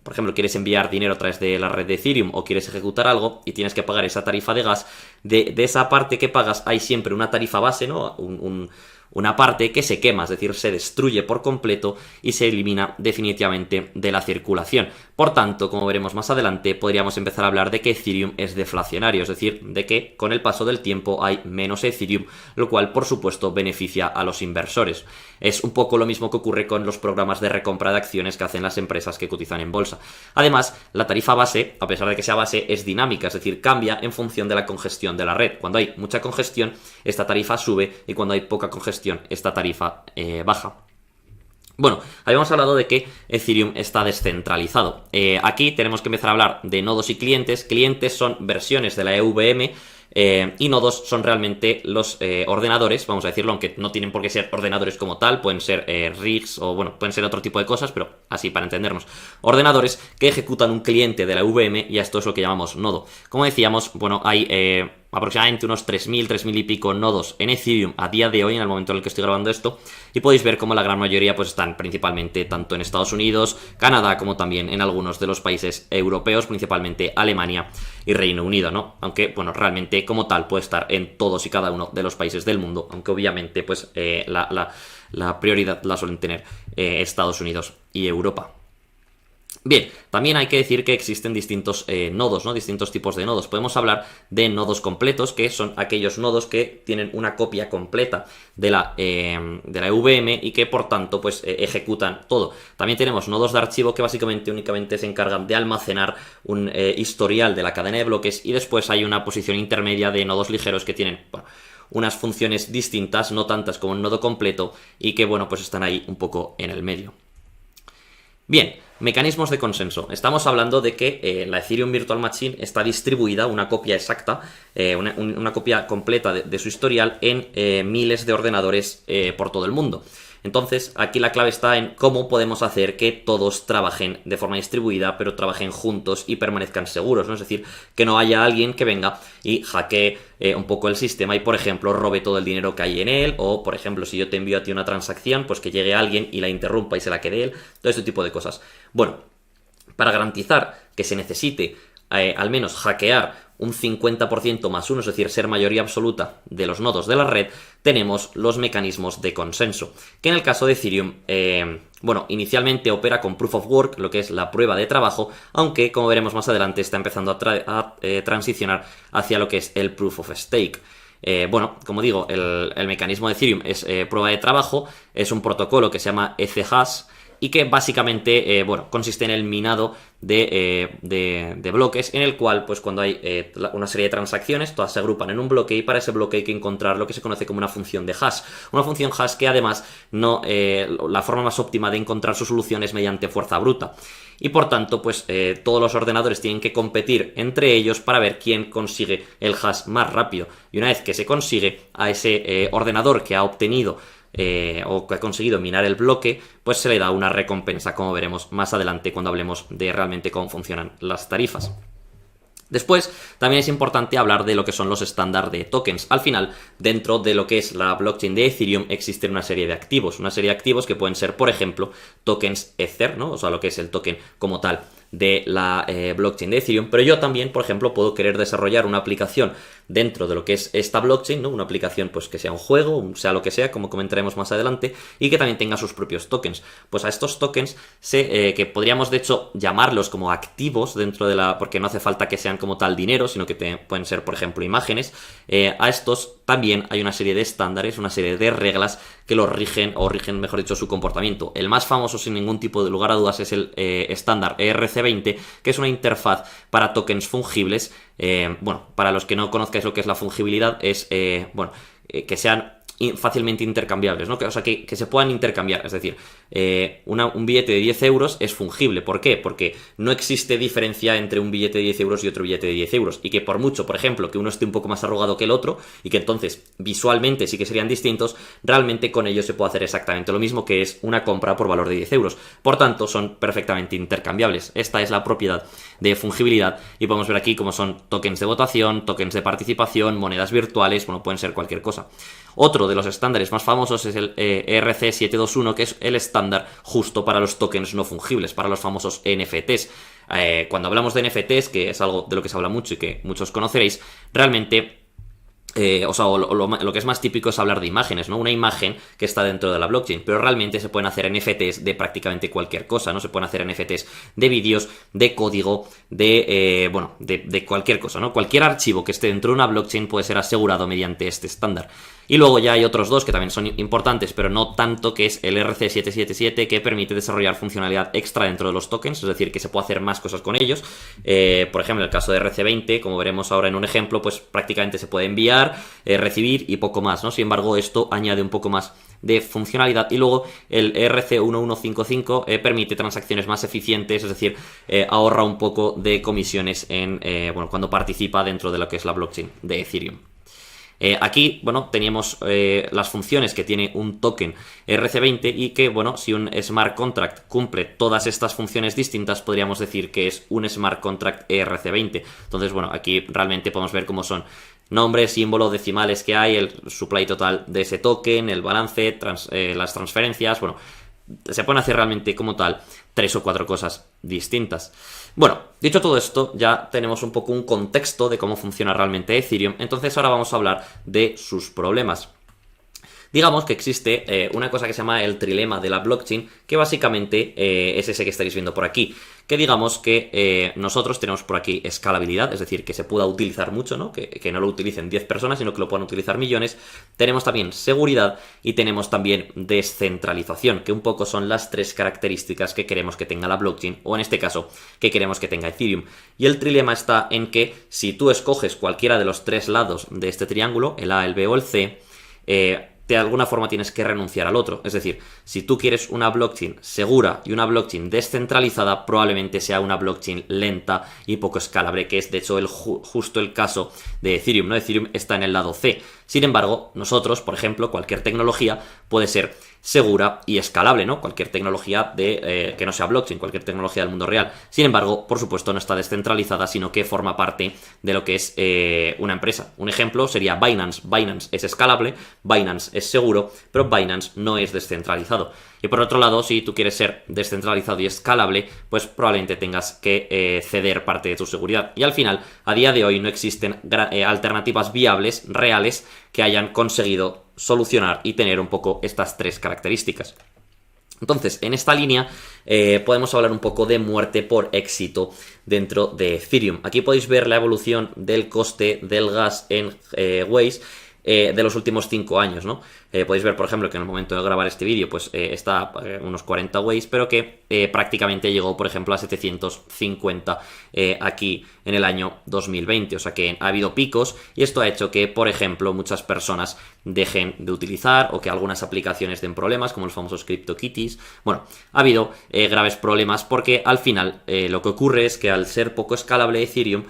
por ejemplo, quieres enviar dinero a través de la red de Ethereum o quieres ejecutar algo y tienes que pagar esa tarifa de gas, de esa parte que pagas hay siempre una tarifa base, ¿no? Una parte que se quema, es decir, se destruye por completo y se elimina definitivamente de la circulación. Por tanto, como veremos más adelante, podríamos empezar a hablar de que Ethereum es deflacionario, es decir, de que con el paso del tiempo hay menos Ethereum, lo cual, por supuesto, beneficia a los inversores. Es un poco lo mismo que ocurre con los programas de recompra de acciones que hacen las empresas que cotizan en bolsa. Además, la tarifa base, a pesar de que sea base, es dinámica, es decir, cambia en función de la congestión de la red. Cuando hay mucha congestión, esta tarifa sube, y cuando hay poca congestión, esta tarifa baja. Bueno, habíamos hablado de que Ethereum está descentralizado. Aquí tenemos que empezar a hablar de nodos y clientes. Clientes son versiones de la EVM Y nodos son realmente los ordenadores, vamos a decirlo, aunque no tienen por qué ser ordenadores como tal, pueden ser rigs o bueno, pueden ser otro tipo de cosas, pero así para entendernos. Ordenadores que ejecutan un cliente de la VM y a esto es lo que llamamos nodo. Como decíamos, bueno, hay aproximadamente unos 3.000 y pico nodos en Ethereum a día de hoy, en el momento en el que estoy grabando esto, y podéis ver cómo la gran mayoría pues están principalmente tanto en Estados Unidos, Canadá, como también en algunos de los países europeos, principalmente Alemania y Reino Unido, ¿no? Aunque, bueno, realmente como tal puede estar en todos y cada uno de los países del mundo, aunque obviamente pues la prioridad la suelen tener Estados Unidos y Europa. Bien, también hay que decir que existen distintos nodos, ¿no? Distintos tipos de nodos. Podemos hablar de nodos completos, que son aquellos nodos que tienen una copia completa de la VM y que por tanto pues ejecutan todo. También tenemos nodos de archivo que básicamente únicamente se encargan de almacenar un historial de la cadena de bloques, y después hay una posición intermedia de nodos ligeros que tienen, bueno, unas funciones distintas, no tantas como un nodo completo, y que bueno, pues están ahí un poco en el medio. Bien, mecanismos de consenso. Estamos hablando de que la Ethereum Virtual Machine está distribuida, una copia exacta, una copia completa de su historial en miles de ordenadores por todo el mundo. Entonces, aquí la clave está en cómo podemos hacer que todos trabajen de forma distribuida, pero trabajen juntos y permanezcan seguros, ¿no? Es decir, que no haya alguien que venga y hackee un poco el sistema y, por ejemplo, robe todo el dinero que hay en él, o, por ejemplo, si yo te envío a ti una transacción, pues que llegue alguien y la interrumpa y se la quede él, todo este tipo de cosas. Bueno, para garantizar que se necesite al menos hackear un 50% más 1, es decir, ser mayoría absoluta de los nodos de la red, tenemos los mecanismos de consenso, que en el caso de Ethereum, bueno, inicialmente opera con Proof of Work, lo que es la prueba de trabajo, aunque, como veremos más adelante, está empezando a transicionar hacia lo que es el Proof of Stake. Bueno, como digo, el mecanismo de Ethereum es prueba de trabajo, es un protocolo que se llama Ethash, y que básicamente, bueno, consiste en el minado de bloques, en el cual, pues cuando hay una serie de transacciones, todas se agrupan en un bloque, y para ese bloque hay que encontrar lo que se conoce como una función de hash. Una función hash que además no, la forma más óptima de encontrar su solución es mediante fuerza bruta. Y por tanto, pues todos los ordenadores tienen que competir entre ellos para ver quién consigue el hash más rápido. Y una vez que se consigue, a ese ordenador que ha obtenido o que ha conseguido minar el bloque, pues se le da una recompensa, como veremos más adelante cuando hablemos de realmente cómo funcionan las tarifas. Después, también es importante hablar de lo que son los estándares de tokens. Al final, dentro de lo que es la blockchain de Ethereum, existen una serie de activos que pueden ser, por ejemplo, tokens Ether, ¿no? O sea, lo que es el token como tal de la blockchain de Ethereum, pero yo también, por ejemplo, puedo querer desarrollar una aplicación dentro de lo que es esta blockchain, ¿no? Una aplicación pues que sea un juego, sea lo que sea, como comentaremos más adelante, y que también tenga sus propios tokens. Pues a estos tokens que podríamos de hecho llamarlos como activos dentro de porque no hace falta que sean como tal dinero, sino que pueden ser, por ejemplo, imágenes. A estos también hay una serie de estándares, una serie de reglas que los rigen, o rigen, mejor dicho, su comportamiento. El más famoso, sin ningún tipo de lugar a dudas, es el estándar ERC20, que es una interfaz para tokens fungibles. Bueno, para los que no conozcáis lo que es la fungibilidad, es que sean fácilmente intercambiables, ¿no? O sea, que se puedan intercambiar. Es decir, un billete de 10 euros es fungible. ¿Por qué? Porque no existe diferencia entre un billete de 10 euros y otro billete de 10 euros. Y que por mucho, por ejemplo, que uno esté un poco más arrugado que el otro, y que entonces visualmente sí que serían distintos, realmente con ellos se puede hacer exactamente lo mismo, que es una compra por valor de 10 euros. Por tanto, son perfectamente intercambiables. Esta es la propiedad de fungibilidad, y podemos ver aquí cómo son tokens de votación, tokens de participación, monedas virtuales, bueno, pueden ser cualquier cosa. Otro de los estándares más famosos es el ERC721, que es el estándar justo para los tokens no fungibles, para los famosos NFTs. Cuando hablamos de NFTs, que es algo de lo que se habla mucho y que muchos conoceréis, realmente lo que es más típico es hablar de imágenes, ¿no? Una imagen que está dentro de la blockchain, pero realmente se pueden hacer NFTs de prácticamente cualquier cosa, ¿no? Se pueden hacer NFTs de vídeos, de código, de cualquier cosa, ¿no? Cualquier archivo que esté dentro de una blockchain puede ser asegurado mediante este estándar. Y luego ya hay otros dos que también son importantes, pero no tanto, que es el RC777, que permite desarrollar funcionalidad extra dentro de los tokens, es decir, que se puede hacer más cosas con ellos. Por ejemplo, en el caso de RC20, como veremos ahora en un ejemplo, pues prácticamente se puede enviar, recibir y poco más, ¿no? Sin embargo, esto añade un poco más de funcionalidad. Y luego el RC1155 permite transacciones más eficientes, es decir, ahorra un poco de comisiones cuando participa dentro de lo que es la blockchain de Ethereum. Aquí, bueno, teníamos las funciones que tiene un token RC20 y que, bueno, si un smart contract cumple todas estas funciones distintas, podríamos decir que es un smart contract RC20. Entonces, bueno, aquí realmente podemos ver cómo son nombres, símbolos, decimales que hay, el supply total de ese token, el balance, las transferencias, bueno, se pueden hacer realmente como tal 3 o 4 cosas distintas. Bueno, dicho todo esto, ya tenemos un poco un contexto de cómo funciona realmente Ethereum, entonces ahora vamos a hablar de sus problemas. Digamos que existe una cosa que se llama el trilema de la blockchain, que básicamente es ese que estáis viendo por aquí. Que digamos que nosotros tenemos por aquí escalabilidad, es decir, que se pueda utilizar mucho, ¿no? Que no lo utilicen 10 personas, sino que lo puedan utilizar millones. Tenemos también seguridad y tenemos también descentralización, que un poco son las 3 características que queremos que tenga la blockchain, o en este caso, que queremos que tenga Ethereum. Y el trilema está en que si tú escoges cualquiera de los 3 lados de este triángulo, el A, el B o el C, de alguna forma tienes que renunciar al otro. Es decir, si tú quieres una blockchain segura y una blockchain descentralizada, probablemente sea una blockchain lenta y poco escalable, que es de hecho justo el caso de Ethereum, ¿no? Ethereum está en el lado C. Sin embargo, nosotros, por ejemplo, cualquier tecnología puede ser segura y escalable, ¿no? Cualquier tecnología que no sea blockchain, cualquier tecnología del mundo real. Sin embargo, por supuesto, no está descentralizada, sino que forma parte de lo que es una empresa. Un ejemplo sería Binance. Binance es escalable, Binance es seguro, pero Binance no es descentralizado. Y por otro lado, si tú quieres ser descentralizado y escalable, pues probablemente tengas que ceder parte de tu seguridad. Y al final, a día de hoy no existen alternativas viables, reales, que hayan conseguido solucionar y tener un poco estas 3 características. Entonces, en esta línea podemos hablar un poco de muerte por éxito dentro de Ethereum. Aquí podéis ver la evolución del coste del gas en Waze de los últimos 5 años, ¿no? Podéis ver, por ejemplo, que en el momento de grabar este vídeo pues está unos 40 Waze, pero que prácticamente llegó, por ejemplo, a 750 aquí en el año 2020. O sea que ha habido picos y esto ha hecho que, por ejemplo, muchas personas dejen de utilizar o que algunas aplicaciones den problemas, como los famosos CryptoKitties. Bueno, ha habido graves problemas porque al final lo que ocurre es que al ser poco escalable Ethereum,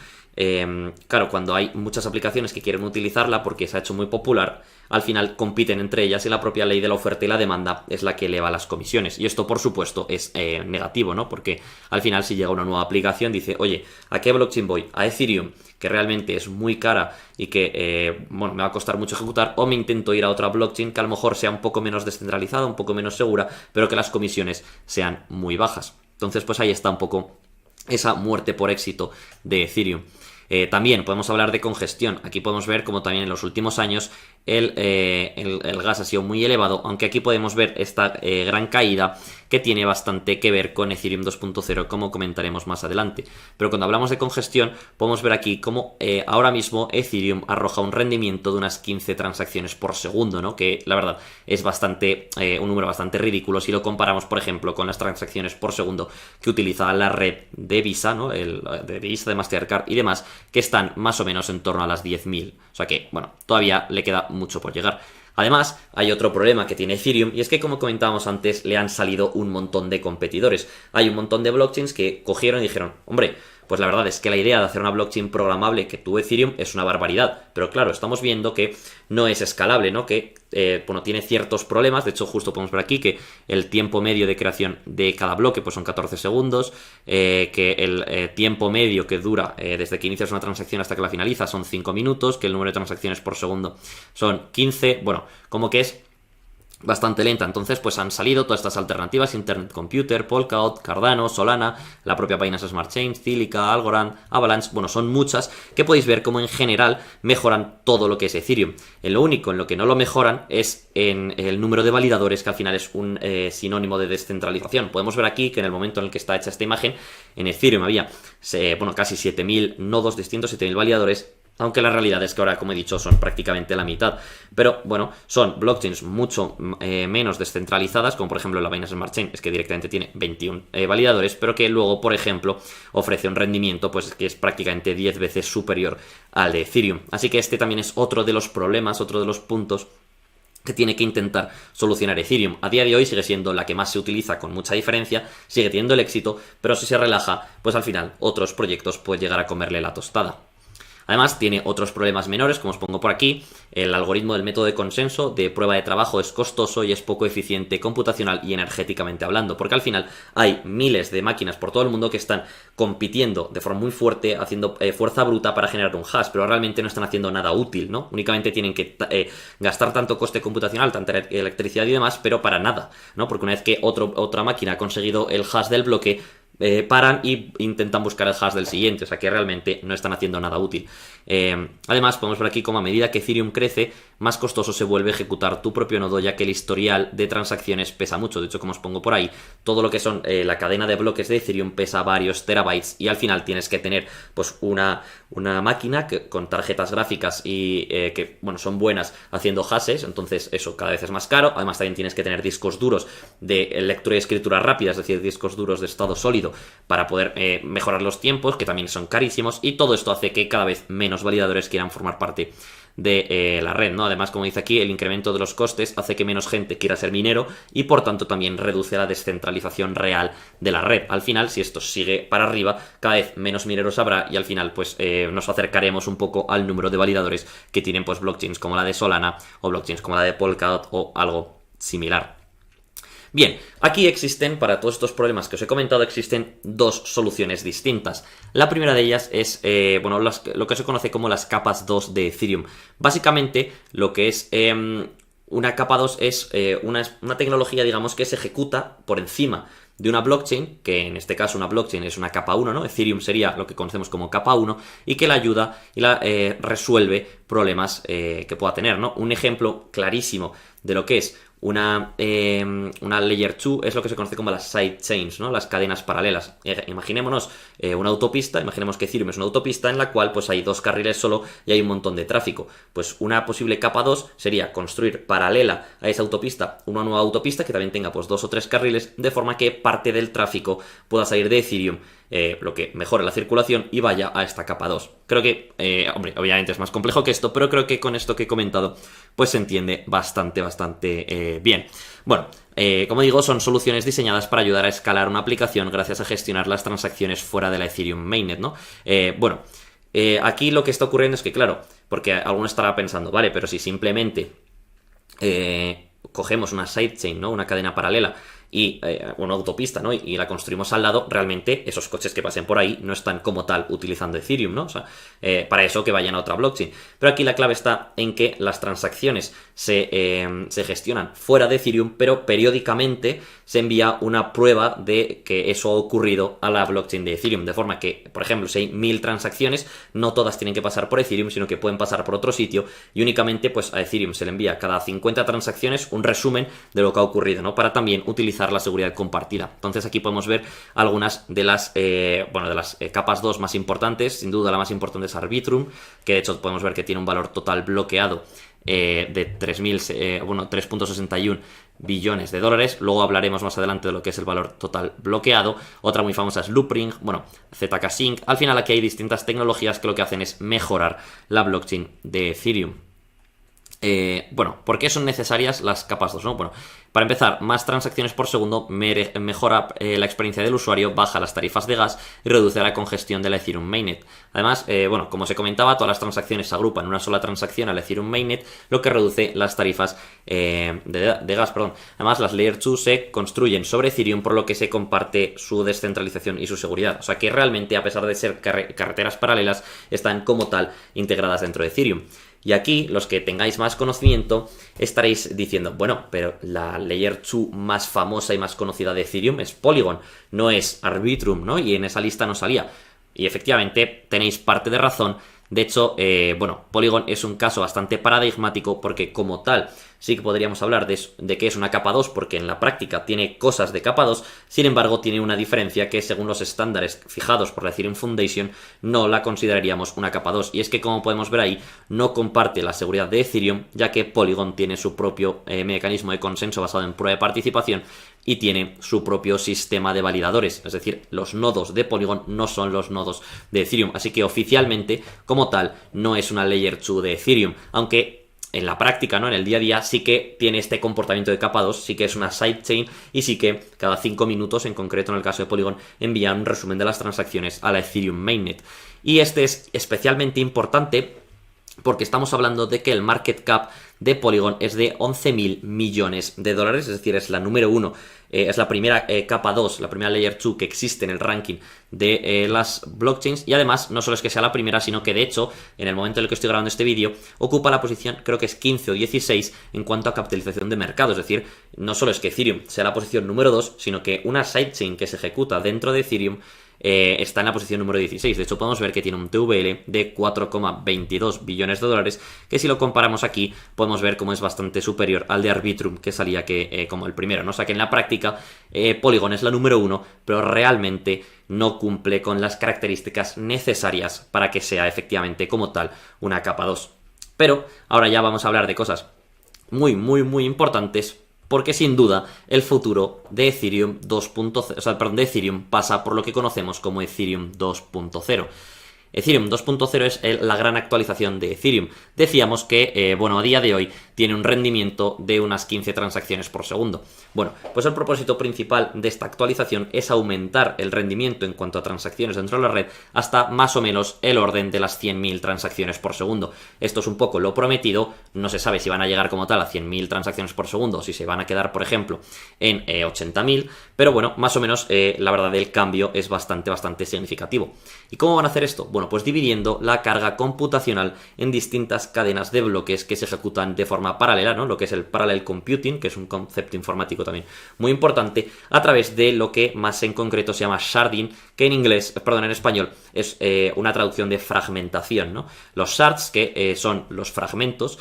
claro, cuando hay muchas aplicaciones que quieren utilizarla porque se ha hecho muy popular, al final compiten entre ellas y la propia ley de la oferta y la demanda es la que eleva las comisiones. Y esto, por supuesto, es negativo, ¿no? Porque al final, si llega una nueva aplicación, dice, oye, ¿a qué blockchain voy? ¿A Ethereum, que realmente es muy cara y que me va a costar mucho ejecutar? ¿O me intento ir a otra blockchain que a lo mejor sea un poco menos descentralizada, un poco menos segura, pero que las comisiones sean muy bajas? Entonces, pues ahí está un poco esa muerte por éxito de Ethereum. También podemos hablar de congestión. Aquí podemos ver como también en los últimos años el gas ha sido muy elevado, aunque aquí podemos ver esta gran caída que tiene bastante que ver con Ethereum 2.0, como comentaremos más adelante. Pero cuando hablamos de congestión, podemos ver aquí cómo ahora mismo Ethereum arroja un rendimiento de unas 15 transacciones por segundo, ¿no? Que la verdad es un número bastante ridículo si lo comparamos, por ejemplo, con las transacciones por segundo que utiliza la red de Visa, ¿no? De Visa, de Mastercard y demás, que están más o menos en torno a las 10.000. O sea que, bueno, todavía le queda mucho por llegar. Además, hay otro problema que tiene Ethereum y es que, como comentábamos antes, le han salido un montón de competidores. Hay un montón de blockchains que cogieron y dijeron, hombre, pues la verdad es que la idea de hacer una blockchain programable que tuvo Ethereum es una barbaridad. Pero claro, estamos viendo que no es escalable, ¿no? Que tiene ciertos problemas. De hecho, justo podemos ver aquí que el tiempo medio de creación de cada bloque pues son 14 segundos. Que el tiempo medio que dura desde que inicias una transacción hasta que la finaliza son 5 minutos. Que el número de transacciones por segundo son 15. Bueno, como que es bastante lenta. Entonces pues han salido todas estas alternativas: Internet Computer, Polkadot, Cardano, Solana, la propia Binance Smart Chain, Cilica, Algorand, Avalanche. Bueno, son muchas que podéis ver cómo en general mejoran todo lo que es Ethereum. Lo único en lo que no lo mejoran es en el número de validadores, que al final es un sinónimo de descentralización. Podemos ver aquí que en el momento en el que está hecha esta imagen, en Ethereum había casi 7.000 nodos distintos, 7.000 validadores. Aunque la realidad es que ahora, como he dicho, son prácticamente la mitad. Pero bueno, son blockchains mucho menos descentralizadas, como por ejemplo la Binance Smart Chain, es que directamente tiene 21 validadores, pero que luego, por ejemplo, ofrece un rendimiento pues que es prácticamente 10 veces superior al de Ethereum. Así que este también es otro de los problemas, otro de los puntos que tiene que intentar solucionar Ethereum. A día de hoy sigue siendo la que más se utiliza con mucha diferencia, sigue teniendo el éxito, pero si se relaja, pues al final otros proyectos pueden llegar a comerle la tostada. Además, tiene otros problemas menores, como os pongo por aquí. El algoritmo del método de consenso de prueba de trabajo es costoso y es poco eficiente computacional y energéticamente hablando, porque al final hay miles de máquinas por todo el mundo que están compitiendo de forma muy fuerte, haciendo fuerza bruta para generar un hash, pero realmente no están haciendo nada útil, ¿no? Únicamente tienen que gastar tanto coste computacional, tanta electricidad y demás, pero para nada, ¿no? Porque una vez que otra máquina ha conseguido el hash del bloque, paran y intentan buscar el hash del siguiente, o sea que realmente no están haciendo nada útil. Además, podemos ver aquí cómo a medida que Ethereum crece, más costoso se vuelve ejecutar tu propio nodo, ya que el historial de transacciones pesa mucho. De hecho, como os pongo por ahí, todo lo que son la cadena de bloques de Ethereum pesa varios terabytes y al final tienes que tener pues una máquina con tarjetas gráficas y que bueno, son buenas haciendo hashes, entonces eso cada vez es más caro. Además también tienes que tener discos duros de lectura y escritura rápida, es decir, discos duros de estado sólido para poder mejorar los tiempos, que también son carísimos, y todo esto hace que cada vez menos validadores quieran formar parte de la red, ¿no? Además, como dice aquí, el incremento de los costes hace que menos gente quiera ser minero y por tanto también reduce la descentralización real de la red. Al final, si esto sigue para arriba, cada vez menos mineros habrá y al final pues nos acercaremos un poco al número de validadores que tienen pues blockchains como la de Solana o blockchains como la de Polkadot o algo similar. Bien, aquí existen, para todos estos problemas que os he comentado, existen dos soluciones distintas. La primera de ellas es, lo que se conoce como las capas 2 de Ethereum. Básicamente, lo que es una capa 2 es una tecnología, digamos, que se ejecuta por encima de una blockchain, que en este caso una blockchain es una capa 1, ¿no? Ethereum sería lo que conocemos como capa 1, y que la ayuda y la resuelve problemas que pueda tener, ¿no? Un ejemplo clarísimo de lo que es una Layer 2 es lo que se conoce como las sidechains, ¿no? Las cadenas paralelas. Imaginémonos una autopista, imaginemos que Ethereum es una autopista en la cual pues hay dos carriles solo y hay un montón de tráfico. Pues una posible capa 2 sería construir paralela a esa autopista una nueva autopista que también tenga pues 2 o 3 carriles, de forma que parte del tráfico pueda salir de Ethereum, lo que mejore la circulación y vaya a esta capa 2. Creo que, obviamente es más complejo que esto, pero creo que con esto que he comentado pues se entiende bastante bien. Bueno, como digo, son soluciones diseñadas para ayudar a escalar una aplicación gracias a gestionar las transacciones fuera de la Ethereum Mainnet, ¿no? Aquí lo que está ocurriendo es que, claro, porque alguno estará pensando, vale, pero si simplemente cogemos una sidechain, ¿no? Una cadena paralela y una autopista, ¿no? Y la construimos al lado, realmente esos coches que pasen por ahí no están como tal utilizando Ethereum, ¿no? O sea, para eso que vayan a otra blockchain. Pero aquí la clave está en que las transacciones se gestionan fuera de Ethereum, pero periódicamente se envía una prueba de que eso ha ocurrido a la blockchain de Ethereum, de forma que, por ejemplo, si hay 1000 transacciones, no todas tienen que pasar por Ethereum, sino que pueden pasar por otro sitio, y únicamente pues a Ethereum se le envía cada 50 transacciones un resumen de lo que ha ocurrido, ¿no? Para también utilizar la seguridad compartida. Entonces aquí podemos ver algunas de las capas 2 más importantes. Sin duda la más importante es Arbitrum, que de hecho podemos ver que tiene un valor total bloqueado de 3.61 billones de dólares. Luego hablaremos más adelante de lo que es el valor total bloqueado. Otra muy famosa es Loopring, ZK Sync. Al final aquí hay distintas tecnologías que lo que hacen es mejorar la blockchain de Ethereum. ¿Por qué son necesarias las capas 2? ¿No? Bueno, para empezar, más transacciones por segundo mejora la experiencia del usuario, baja las tarifas de gas y reduce la congestión de la Ethereum Mainnet. Además, como se comentaba, todas las transacciones se agrupan en una sola transacción a la Ethereum Mainnet, lo que reduce las tarifas de gas. Además, las Layer 2 se construyen sobre Ethereum, por lo que se comparte su descentralización y su seguridad. O sea que realmente, a pesar de ser carreteras paralelas, están como tal integradas dentro de Ethereum. Y aquí, los que tengáis más conocimiento, estaréis diciendo, bueno, pero la Layer 2 más famosa y más conocida de Ethereum es Polygon, no es Arbitrum, ¿no? Y en esa lista no salía. Y efectivamente tenéis parte de razón. De hecho, Polygon es un caso bastante paradigmático porque como tal sí que podríamos hablar de que es una capa 2 porque en la práctica tiene cosas de capa 2, sin embargo tiene una diferencia que según los estándares fijados por la Ethereum Foundation no la consideraríamos una capa 2, y es que como podemos ver ahí no comparte la seguridad de Ethereum, ya que Polygon tiene su propio mecanismo de consenso basado en prueba de participación y tiene su propio sistema de validadores, es decir, los nodos de Polygon no son los nodos de Ethereum, así que oficialmente como tal no es una Layer 2 de Ethereum, aunque en la práctica, ¿no? En el día a día sí que tiene este comportamiento de capa 2, sí que es una sidechain y sí que cada 5 minutos, en concreto en el caso de Polygon, envía un resumen de las transacciones a la Ethereum Mainnet. Y este es especialmente importante porque estamos hablando de que el market cap de Polygon es de 11.000 millones de dólares, es decir, es la número 1, es la primera capa 2, la primera Layer 2 que existe en el ranking de las blockchains, y además no solo es que sea la primera, sino que de hecho, en el momento en el que estoy grabando este vídeo, ocupa la posición, creo que es 15 o 16 en cuanto a capitalización de mercado, es decir, no solo es que Ethereum sea la posición número 2, sino que una sidechain que se ejecuta dentro de Ethereum está en la posición número 16. De hecho, podemos ver que tiene un TVL de 4,22 billones de dólares, que si lo comparamos aquí, podemos ver cómo es bastante superior al de Arbitrum, que salía como el primero, ¿no? O sea que en la práctica, Polygon es la número 1, pero realmente no cumple con las características necesarias para que sea efectivamente como tal una capa 2. Pero ahora ya vamos a hablar de cosas muy, muy, muy importantes, porque sin duda el futuro de Ethereum 2.0, o sea, perdón, de Ethereum pasa por lo que conocemos como Ethereum 2.0. Ethereum 2.0 es la gran actualización de Ethereum. Decíamos que, a día de hoy tiene un rendimiento de unas 15 transacciones por segundo. Bueno, pues el propósito principal de esta actualización es aumentar el rendimiento en cuanto a transacciones dentro de la red hasta más o menos el orden de las 100.000 transacciones por segundo. Esto es un poco lo prometido, no se sabe si van a llegar como tal a 100.000 transacciones por segundo o si se van a quedar, por ejemplo, en 80.000, pero bueno, más o menos la verdad del cambio es bastante significativo. ¿Y cómo van a hacer esto? Bueno, pues dividiendo la carga computacional en distintas cadenas de bloques que se ejecutan de forma paralela, ¿no? Lo que es el parallel computing, que es un concepto informático también muy importante, a través de lo que más en concreto se llama sharding, que en español es una traducción de fragmentación, ¿no? Los shards, que son los fragmentos,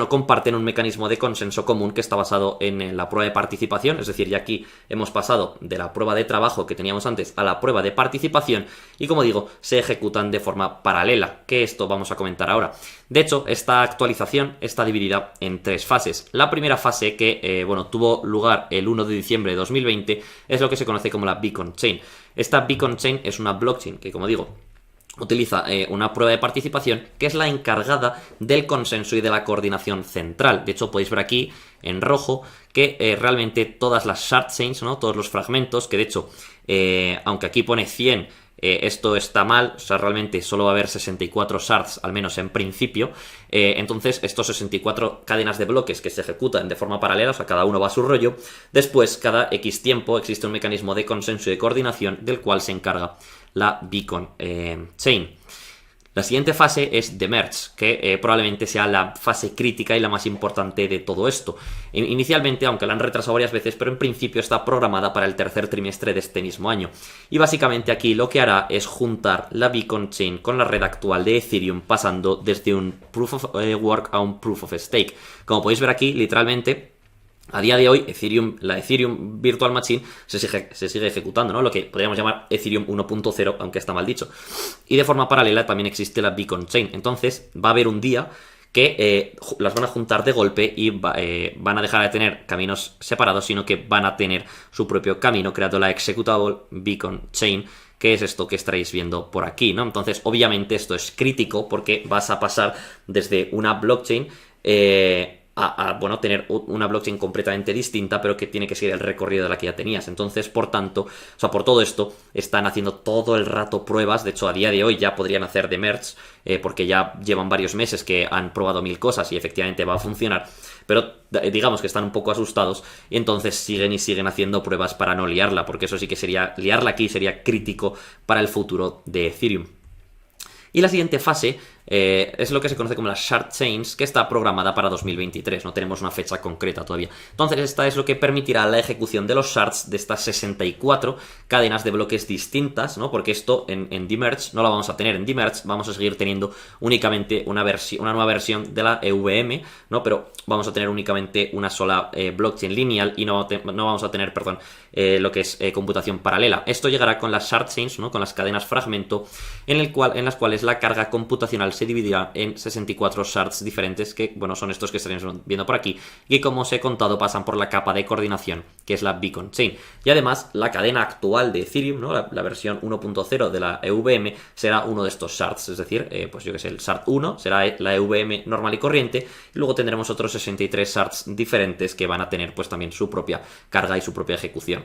comparten un mecanismo de consenso común que está basado en la prueba de participación, es decir, ya aquí hemos pasado de la prueba de trabajo que teníamos antes a la prueba de participación y, como digo, se ejecutan de forma paralela, que esto vamos a comentar ahora. De hecho, esta actualización está dividida en 3 fases. La primera fase, que tuvo lugar el 1 de diciembre de 2020, es lo que se conoce como la Beacon Chain. Esta Beacon Chain es una blockchain que, como digo, utiliza una prueba de participación que es la encargada del consenso y de la coordinación central. De hecho, podéis ver aquí en rojo que realmente todas las shard chains, ¿no? Todos los fragmentos, que de hecho, aunque aquí pone 100, esto está mal, o sea, realmente solo va a haber 64 shards, al menos en principio. Entonces, estos 64 cadenas de bloques que se ejecutan de forma paralela, o sea, cada uno va a su rollo. Después, cada X tiempo, existe un mecanismo de consenso y de coordinación del cual se encarga la Beacon Chain. La siguiente fase es The Merge, que probablemente sea la fase crítica y la más importante de todo esto. Inicialmente, aunque la han retrasado varias veces, pero en principio está programada para el tercer trimestre de este mismo año. Y básicamente aquí lo que hará es juntar la Beacon Chain con la red actual de Ethereum, pasando desde un Proof of Work a un Proof of Stake. Como podéis ver aquí, literalmente, a día de hoy, la Ethereum Virtual Machine se sigue ejecutando, ¿no? Lo que podríamos llamar Ethereum 1.0, aunque está mal dicho. Y de forma paralela también existe la Beacon Chain. Entonces, va a haber un día que las van a juntar de golpe y van a dejar de tener caminos separados, sino que van a tener su propio camino, creando la Executable Beacon Chain, que es esto que estaréis viendo por aquí, ¿no? Entonces, obviamente, esto es crítico porque vas a pasar desde una blockchain a tener una blockchain completamente distinta, pero que tiene que seguir el recorrido de la que ya tenías. Entonces, por todo esto, están haciendo todo el rato pruebas. De hecho, a día de hoy ya podrían hacer de merge, porque ya llevan varios meses que han probado 1000 cosas y efectivamente va a funcionar. Pero digamos que están un poco asustados y entonces siguen haciendo pruebas para no liarla, porque eso sí que liarla aquí sería crítico para el futuro de Ethereum. Y la siguiente fase Es lo que se conoce como la Shard Chains, que está programada para 2023, no tenemos una fecha concreta todavía. Entonces esta es lo que permitirá la ejecución de los shards de estas 64 cadenas de bloques distintas, ¿no? Porque esto en Demerge no lo vamos a tener. En Demerge vamos a seguir teniendo únicamente una nueva versión de la EVM, ¿no? Pero vamos a tener únicamente una sola blockchain lineal y no vamos a tener, perdón, lo que es computación paralela. Esto llegará con las shard chains, ¿no? Con las cadenas fragmento, en las cuales la carga computacional se dividirá en 64 shards diferentes, que, bueno, son estos que estaréis viendo por aquí, y como os he contado, pasan por la capa de coordinación, que es la Beacon Chain. Y además, la cadena actual de Ethereum, ¿no? La versión 1.0 de la EVM, será uno de estos shards, es decir, pues yo que sé, el shard 1 será la EVM normal y corriente, y luego tendremos otros 63 shards diferentes que van a tener pues también su propia carga y su propia ejecución.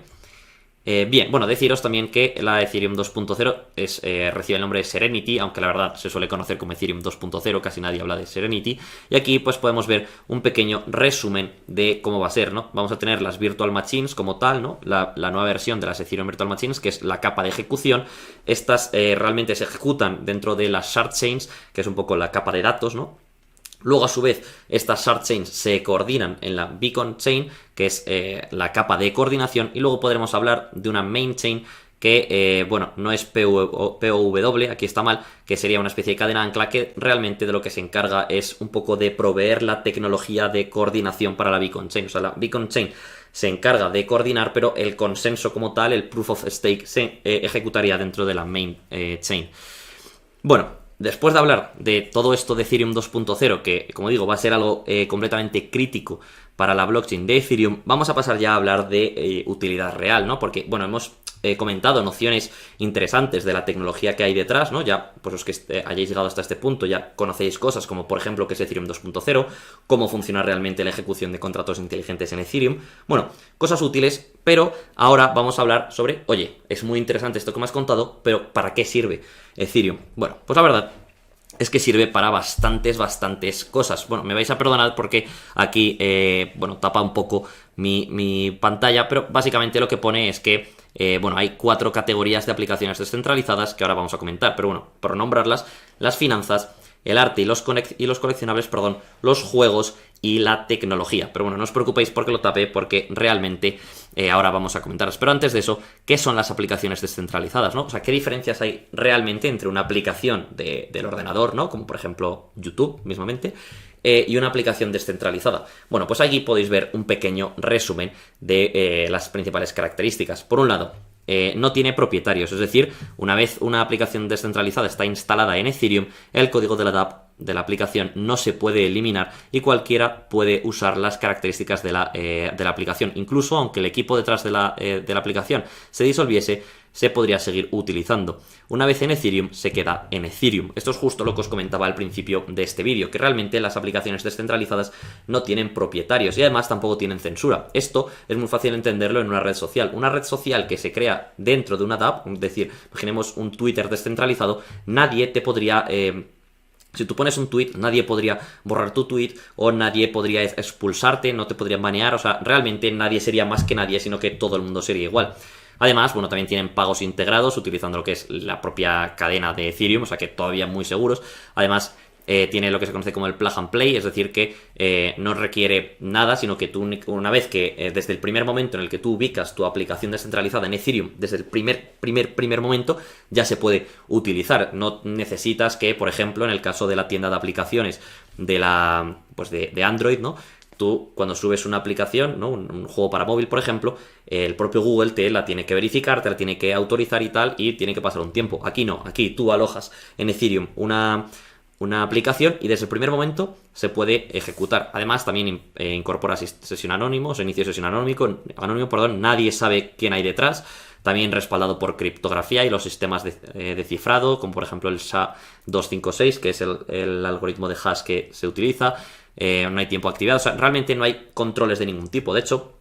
Bien, bueno, deciros también que la Ethereum 2.0 recibe el nombre de Serenity, aunque la verdad se suele conocer como Ethereum 2.0, casi nadie habla de Serenity, y aquí pues podemos ver un pequeño resumen de cómo va a ser, ¿no? Vamos a tener las Virtual Machines como tal, ¿no? La nueva versión de las Ethereum Virtual Machines, que es la capa de ejecución. Estas realmente se ejecutan dentro de las Shard Chains, que es un poco la capa de datos, ¿no? Luego, a su vez, estas shard chains se coordinan en la Beacon Chain, que es la capa de coordinación, y luego podremos hablar de una Main Chain que, bueno, no es POW, aquí está mal, que sería una especie de cadena ancla que realmente de lo que se encarga es un poco de proveer la tecnología de coordinación para la Beacon Chain. O sea, la Beacon Chain se encarga de coordinar, pero el consenso como tal, el Proof of Stake, se ejecutaría dentro de la Main Chain. Bueno, después de hablar de todo esto de Ethereum 2.0, que como digo va a ser algo completamente crítico para la blockchain de Ethereum, vamos a pasar ya a hablar de utilidad real, ¿no? Porque, bueno, hemos comentado nociones interesantes de la tecnología que hay detrás, ¿no? Ya, pues los que hayáis llegado hasta este punto ya conocéis cosas como, por ejemplo, qué es Ethereum 2.0, cómo funciona realmente la ejecución de contratos inteligentes en Ethereum. Bueno, cosas útiles, pero ahora vamos a hablar sobre, oye, es muy interesante esto que me has contado, pero ¿para qué sirve Ethereum? Bueno, pues la verdad es que sirve para bastantes cosas. Bueno, me vais a perdonar porque aquí, bueno, tapa un poco mi pantalla, pero básicamente lo que pone es que, bueno, hay 4 categorías de aplicaciones descentralizadas que ahora vamos a comentar, pero bueno, por nombrarlas: las finanzas, el arte y los coleccionables, perdón, los juegos y la tecnología. Pero bueno, no os preocupéis porque lo tapé, porque realmente ahora vamos a comentaros. Pero antes de eso, ¿qué son las aplicaciones descentralizadas, ¿no? O sea, ¿qué diferencias hay realmente entre una aplicación del ordenador, ¿no? Como por ejemplo YouTube, mismamente, y una aplicación descentralizada? Bueno, pues aquí podéis ver un pequeño resumen de las principales características. Por un lado, no tiene propietarios, es decir, una vez una aplicación descentralizada está instalada en Ethereum, el código de la dApp de la aplicación no se puede eliminar y cualquiera puede usar las características de la aplicación. Incluso aunque el equipo detrás de la aplicación se disolviese, se podría seguir utilizando. Una vez en Ethereum, se queda en Ethereum. Esto es justo lo que os comentaba al principio de este vídeo, que realmente las aplicaciones descentralizadas no tienen propietarios y además tampoco tienen censura. Esto es muy fácil entenderlo en una red social. Una red social que se crea dentro de una dApp, es decir, imaginemos un Twitter descentralizado, nadie te podría... si tú pones un tweet, nadie podría borrar tu tweet o nadie podría expulsarte, no te podrían banear. O sea, realmente nadie sería más que nadie, sino que todo el mundo sería igual. Además, bueno, también tienen pagos integrados utilizando lo que es la propia cadena de Ethereum, o sea que todavía muy seguros. Además, tiene lo que se conoce como el plug and play, es decir que no requiere nada, sino que tú, una vez que desde el primer momento en el que tú ubicas tu aplicación descentralizada en Ethereum, desde el primer momento ya se puede utilizar. No necesitas que, por ejemplo, en el caso de la tienda de aplicaciones de Android, ¿no? Tú, cuando subes una aplicación, ¿no? un juego para móvil, por ejemplo, el propio Google te la tiene que verificar, te la tiene que autorizar y tal, y tiene que pasar un tiempo. Aquí no, aquí tú alojas en Ethereum una aplicación y desde el primer momento se puede ejecutar. Además, también incorpora sesión anónimo, o inicio de sesión anónimo, nadie sabe quién hay detrás. También respaldado por criptografía y los sistemas de cifrado, como por ejemplo el SHA-256, que es el algoritmo de hash que se utiliza. No hay tiempo de actividad, o sea, realmente no hay controles de ningún tipo. De hecho,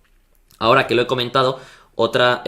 ahora que lo he comentado, otra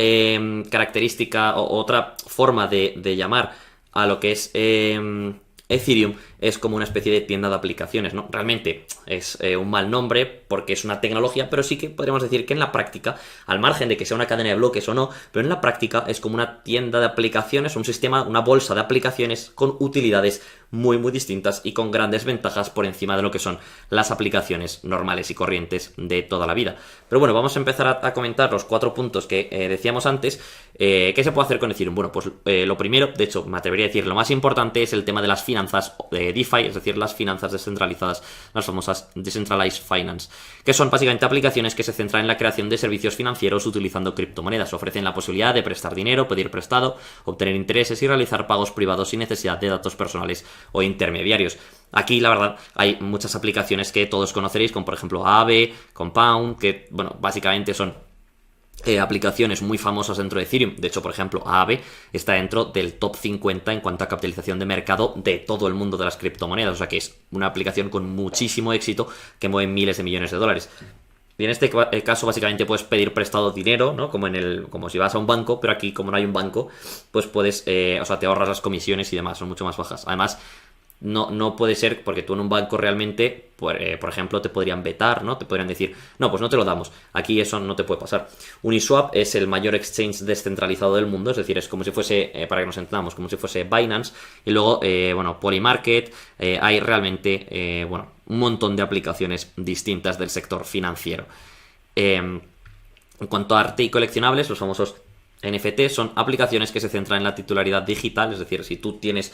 característica o otra forma de llamar a lo que es Ethereum es como una especie de tienda de aplicaciones, ¿no? Realmente es un mal nombre porque es una tecnología, pero sí que podríamos decir que en la práctica, al margen de que sea una cadena de bloques o no, pero en la práctica es como una tienda de aplicaciones, un sistema, una bolsa de aplicaciones con utilidades muy muy distintas y con grandes ventajas por encima de lo que son las aplicaciones normales y corrientes de toda la vida. Pero bueno, vamos a empezar a comentar los 4 puntos que decíamos antes. ¿Qué se puede hacer con Ethereum? Bueno, pues lo primero, de hecho me atrevería a decir lo más importante, es el tema de las finanzas de DeFi, es decir, las finanzas descentralizadas, las famosas Decentralized Finance, que son básicamente aplicaciones que se centran en la creación de servicios financieros utilizando criptomonedas. Ofrecen la posibilidad de prestar dinero, pedir prestado, obtener intereses y realizar pagos privados sin necesidad de datos personales o intermediarios. Aquí, la verdad, hay muchas aplicaciones que todos conoceréis, como por ejemplo Aave, Compound, que, bueno, básicamente son aplicaciones muy famosas dentro de Ethereum. De hecho, por ejemplo, Aave está dentro del top 50 en cuanto a capitalización de mercado de todo el mundo de las criptomonedas. O sea que es una aplicación con muchísimo éxito que mueve miles de millones de dólares. Y en este caso, básicamente puedes pedir prestado dinero, ¿no? Como si vas a un banco, pero aquí, como no hay un banco, pues puedes, o sea, te ahorras las comisiones y demás, son mucho más bajas. Además, no puede ser, porque tú en un banco realmente, por ejemplo, te podrían vetar, ¿no? Te podrían decir, no, pues no te lo damos. Aquí eso no te puede pasar. Uniswap es el mayor exchange descentralizado del mundo, es decir, es como si fuese, para que nos entendamos, como si fuese Binance. Y luego, bueno, Polymarket, hay realmente, bueno, un montón de aplicaciones distintas del sector financiero. En cuanto a arte y coleccionables, los famosos NFT son aplicaciones que se centran en la titularidad digital, es decir, si tú tienes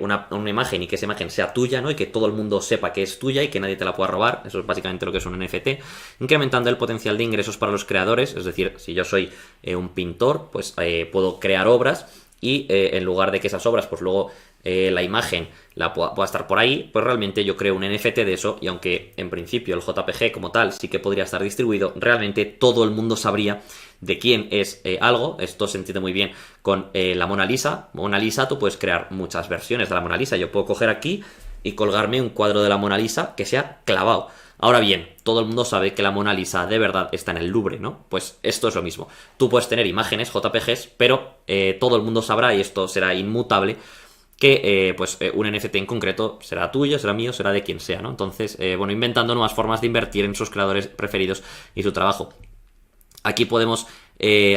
una imagen y que esa imagen sea tuya, ¿no? Y que todo el mundo sepa que es tuya y que nadie te la pueda robar. Eso es básicamente lo que es un NFT. Incrementando el potencial de ingresos para los creadores, es decir, si yo soy un pintor, pues puedo crear obras y en lugar de que esas obras, pues luego la imagen la pueda estar por ahí, pues realmente yo creo un NFT de eso, y aunque en principio el JPG como tal sí que podría estar distribuido, realmente todo el mundo sabría de quién es algo. Esto se entiende muy bien con la Mona Lisa. Mona Lisa, tú puedes crear muchas versiones de la Mona Lisa. Yo puedo coger aquí y colgarme un cuadro de la Mona Lisa que sea clavado. Ahora bien, todo el mundo sabe que la Mona Lisa de verdad está en el Louvre, ¿no? Pues esto es lo mismo. Tú puedes tener imágenes JPGs, pero todo el mundo sabrá, y esto será inmutable, que un NFT en concreto será tuyo, será mío, será de quien sea, ¿no? Entonces, bueno, inventando nuevas formas de invertir en sus creadores preferidos y su trabajo. Aquí podemos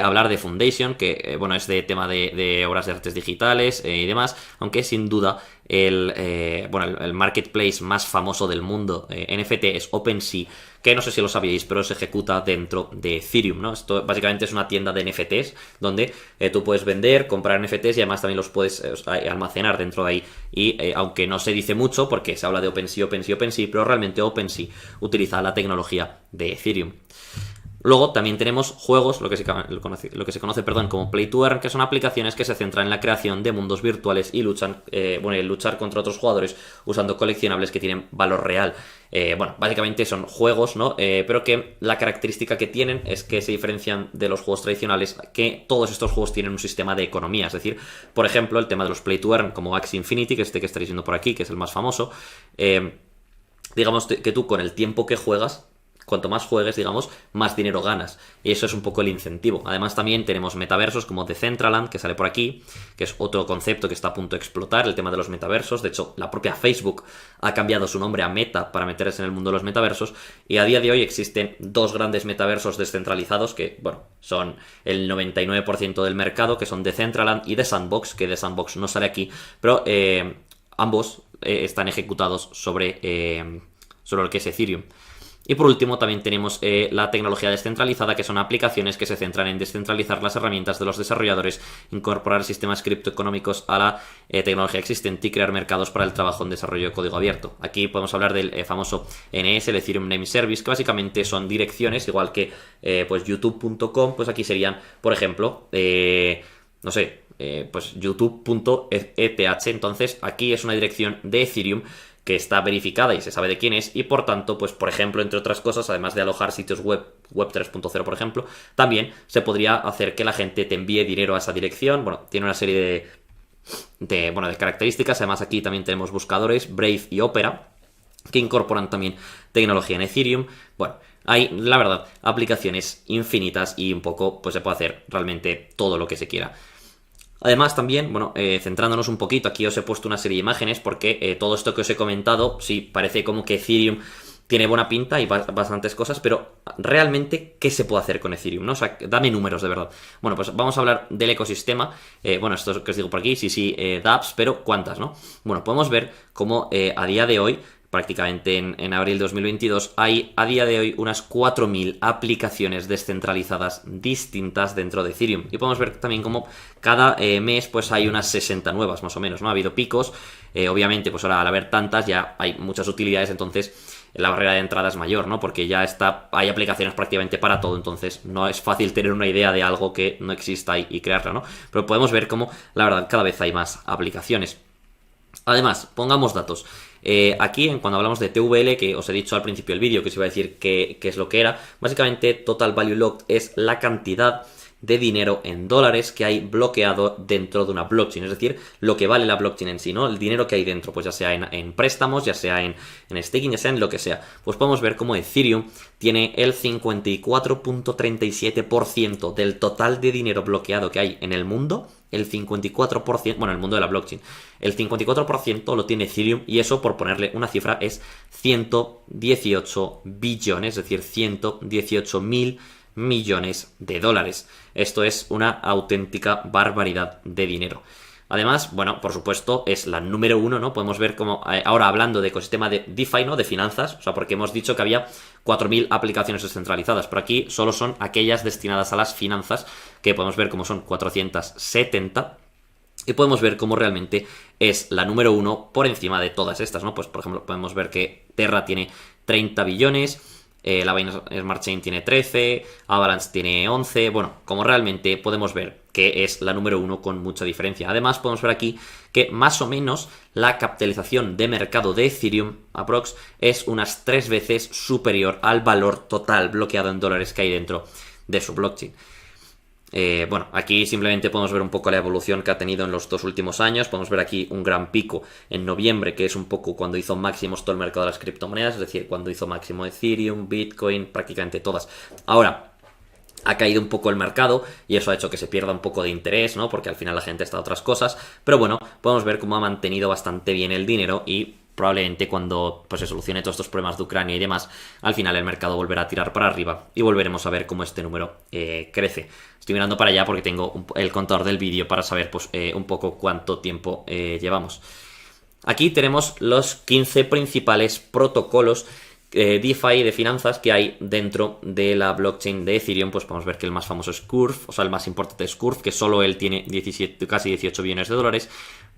hablar de Foundation, que bueno, es de tema de obras de artes digitales y demás, aunque sin duda el marketplace más famoso del mundo NFT es OpenSea, que no sé si lo sabíais, pero se ejecuta dentro de Ethereum, ¿no? Esto básicamente es una tienda de NFTs donde tú puedes vender, comprar NFTs y además también los puedes almacenar dentro de ahí. Y aunque no se dice mucho porque se habla de OpenSea, pero realmente OpenSea utiliza la tecnología de Ethereum. Luego también tenemos juegos, lo que se conoce como Play to Earn, que son aplicaciones que se centran en la creación de mundos virtuales y luchar contra otros jugadores usando coleccionables que tienen valor real. Básicamente son juegos, ¿no? Pero que la característica que tienen es que se diferencian de los juegos tradicionales, que todos estos juegos tienen un sistema de economía. Es decir, por ejemplo, el tema de los Play to Earn, como Axie Infinity, que que estaréis viendo por aquí, que es el más famoso. Digamos que tú con el tiempo que juegas, cuanto más juegues, digamos, más dinero ganas. Y eso es un poco el incentivo. Además, también tenemos metaversos como Decentraland, que sale por aquí, que es otro concepto que está a punto de explotar, el tema de los metaversos. De hecho, la propia Facebook ha cambiado su nombre a Meta para meterse en el mundo de los metaversos. Y a día de hoy existen dos grandes metaversos descentralizados que, bueno, son el 99% del mercado, que son Decentraland y The Sandbox, que The Sandbox no sale aquí, pero ambos están ejecutados sobre lo que es Ethereum. Y por último también tenemos la tecnología descentralizada, que son aplicaciones que se centran en descentralizar las herramientas de los desarrolladores, incorporar sistemas criptoeconómicos a la tecnología existente y crear mercados para el trabajo en desarrollo de código abierto. Aquí podemos hablar del famoso NS, el Ethereum Name Service, que básicamente son direcciones, igual que youtube.com, pues aquí serían, por ejemplo, youtube.eth. Entonces aquí es una dirección de Ethereum que está verificada y se sabe de quién es, y por tanto, pues por ejemplo, entre otras cosas, además de alojar sitios web 3.0, por ejemplo, también se podría hacer que la gente te envíe dinero a esa dirección. Bueno, tiene una serie de características. Además, aquí también tenemos buscadores, Brave y Opera, que incorporan también tecnología en Ethereum. Bueno, hay, la verdad, aplicaciones infinitas y un poco, pues se puede hacer realmente todo lo que se quiera. Además también, bueno, centrándonos un poquito, aquí os he puesto una serie de imágenes porque todo esto que os he comentado, sí, parece como que Ethereum tiene buena pinta y bastantes cosas, pero realmente, ¿qué se puede hacer con Ethereum? ¿No? O sea, dame números de verdad. Bueno, pues vamos a hablar del ecosistema. Bueno, esto es lo que os digo por aquí, sí, dApps, pero ¿cuántas, no? Bueno, podemos ver cómo a día de hoy, prácticamente en abril de 2022, hay a día de hoy unas 4.000 aplicaciones descentralizadas distintas dentro de Ethereum. Y podemos ver también cómo cada mes pues hay unas 60 nuevas más o menos, ¿no? Ha habido picos, obviamente pues ahora al haber tantas ya hay muchas utilidades, entonces la barrera de entrada es mayor, ¿no? Porque ya hay aplicaciones prácticamente para todo, entonces no es fácil tener una idea de algo que no exista y crearla, ¿no? Pero podemos ver cómo, la verdad, cada vez hay más aplicaciones. Además, pongamos datos. Aquí, cuando hablamos de TVL, que os he dicho al principio del vídeo que os iba a decir qué es lo que era, básicamente Total Value Locked es la cantidad de dinero en dólares que hay bloqueado dentro de una blockchain, es decir, lo que vale la blockchain en sí, ¿no? El dinero que hay dentro, pues ya sea en préstamos, ya sea en staking, ya sea en lo que sea. Pues podemos ver cómo Ethereum tiene el 54.37% del total de dinero bloqueado que hay en el mundo. El 54%, bueno, el mundo de la blockchain, el 54% lo tiene Ethereum, y eso, por ponerle una cifra, es 118 billones, es decir, 118.000 millones de dólares. Esto es una auténtica barbaridad de dinero. Además, bueno, por supuesto, es la número uno, ¿no? Podemos ver como ahora hablando de ecosistema de DeFi, ¿no? De finanzas, o sea, porque hemos dicho que había 4.000 aplicaciones descentralizadas, pero aquí solo son aquellas destinadas a las finanzas, que podemos ver como son 470, y podemos ver cómo realmente es la número uno por encima de todas estas, ¿no? Pues, por ejemplo, podemos ver que Terra tiene 30 billones, la Binance Smart Chain tiene 13, Avalanche tiene 11, bueno, como realmente podemos ver que es la número uno con mucha diferencia. Además, podemos ver aquí que más o menos la capitalización de mercado de Ethereum, aprox, es unas 3 veces superior al valor total bloqueado en dólares que hay dentro de su blockchain. Bueno, aquí simplemente podemos ver un poco la evolución que ha tenido en los 2 últimos años. Podemos ver aquí un gran pico en noviembre, que es un poco cuando hizo máximos todo el mercado de las criptomonedas, es decir, cuando hizo máximo Ethereum, Bitcoin, prácticamente todas. Ahora ha caído un poco el mercado y eso ha hecho que se pierda un poco de interés, ¿no? Porque al final la gente está a otras cosas. Pero bueno, podemos ver cómo ha mantenido bastante bien el dinero, y probablemente cuando pues se solucione todos estos problemas de Ucrania y demás, al final el mercado volverá a tirar para arriba y volveremos a ver cómo este número crece. Estoy mirando para allá porque tengo el contador del vídeo para saber pues un poco cuánto tiempo llevamos. Aquí tenemos los 15 principales protocolos DeFi de finanzas que hay dentro de la blockchain de Ethereum. Pues podemos ver que el más famoso es Curve, o sea, el más importante es Curve, que solo él tiene casi 18 billones de dólares.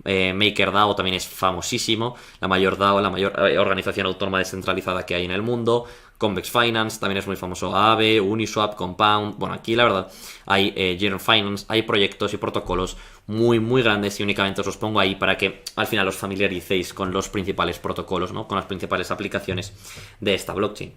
MakerDAO también es famosísimo, la mayor DAO, la mayor organización autónoma descentralizada que hay en el mundo. Convex Finance también es muy famoso, Aave, Uniswap, Compound. Bueno, aquí la verdad hay General Finance, hay proyectos y protocolos muy muy grandes, y únicamente os los pongo ahí para que al final os familiaricéis con los principales protocolos, ¿no? Con las principales aplicaciones de esta blockchain.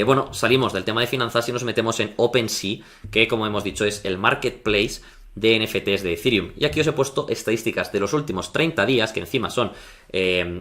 Bueno, salimos del tema de finanzas y nos metemos en OpenSea, que como hemos dicho es el marketplace de NFTs de Ethereum. Y aquí os he puesto estadísticas de los últimos 30 días, que encima son,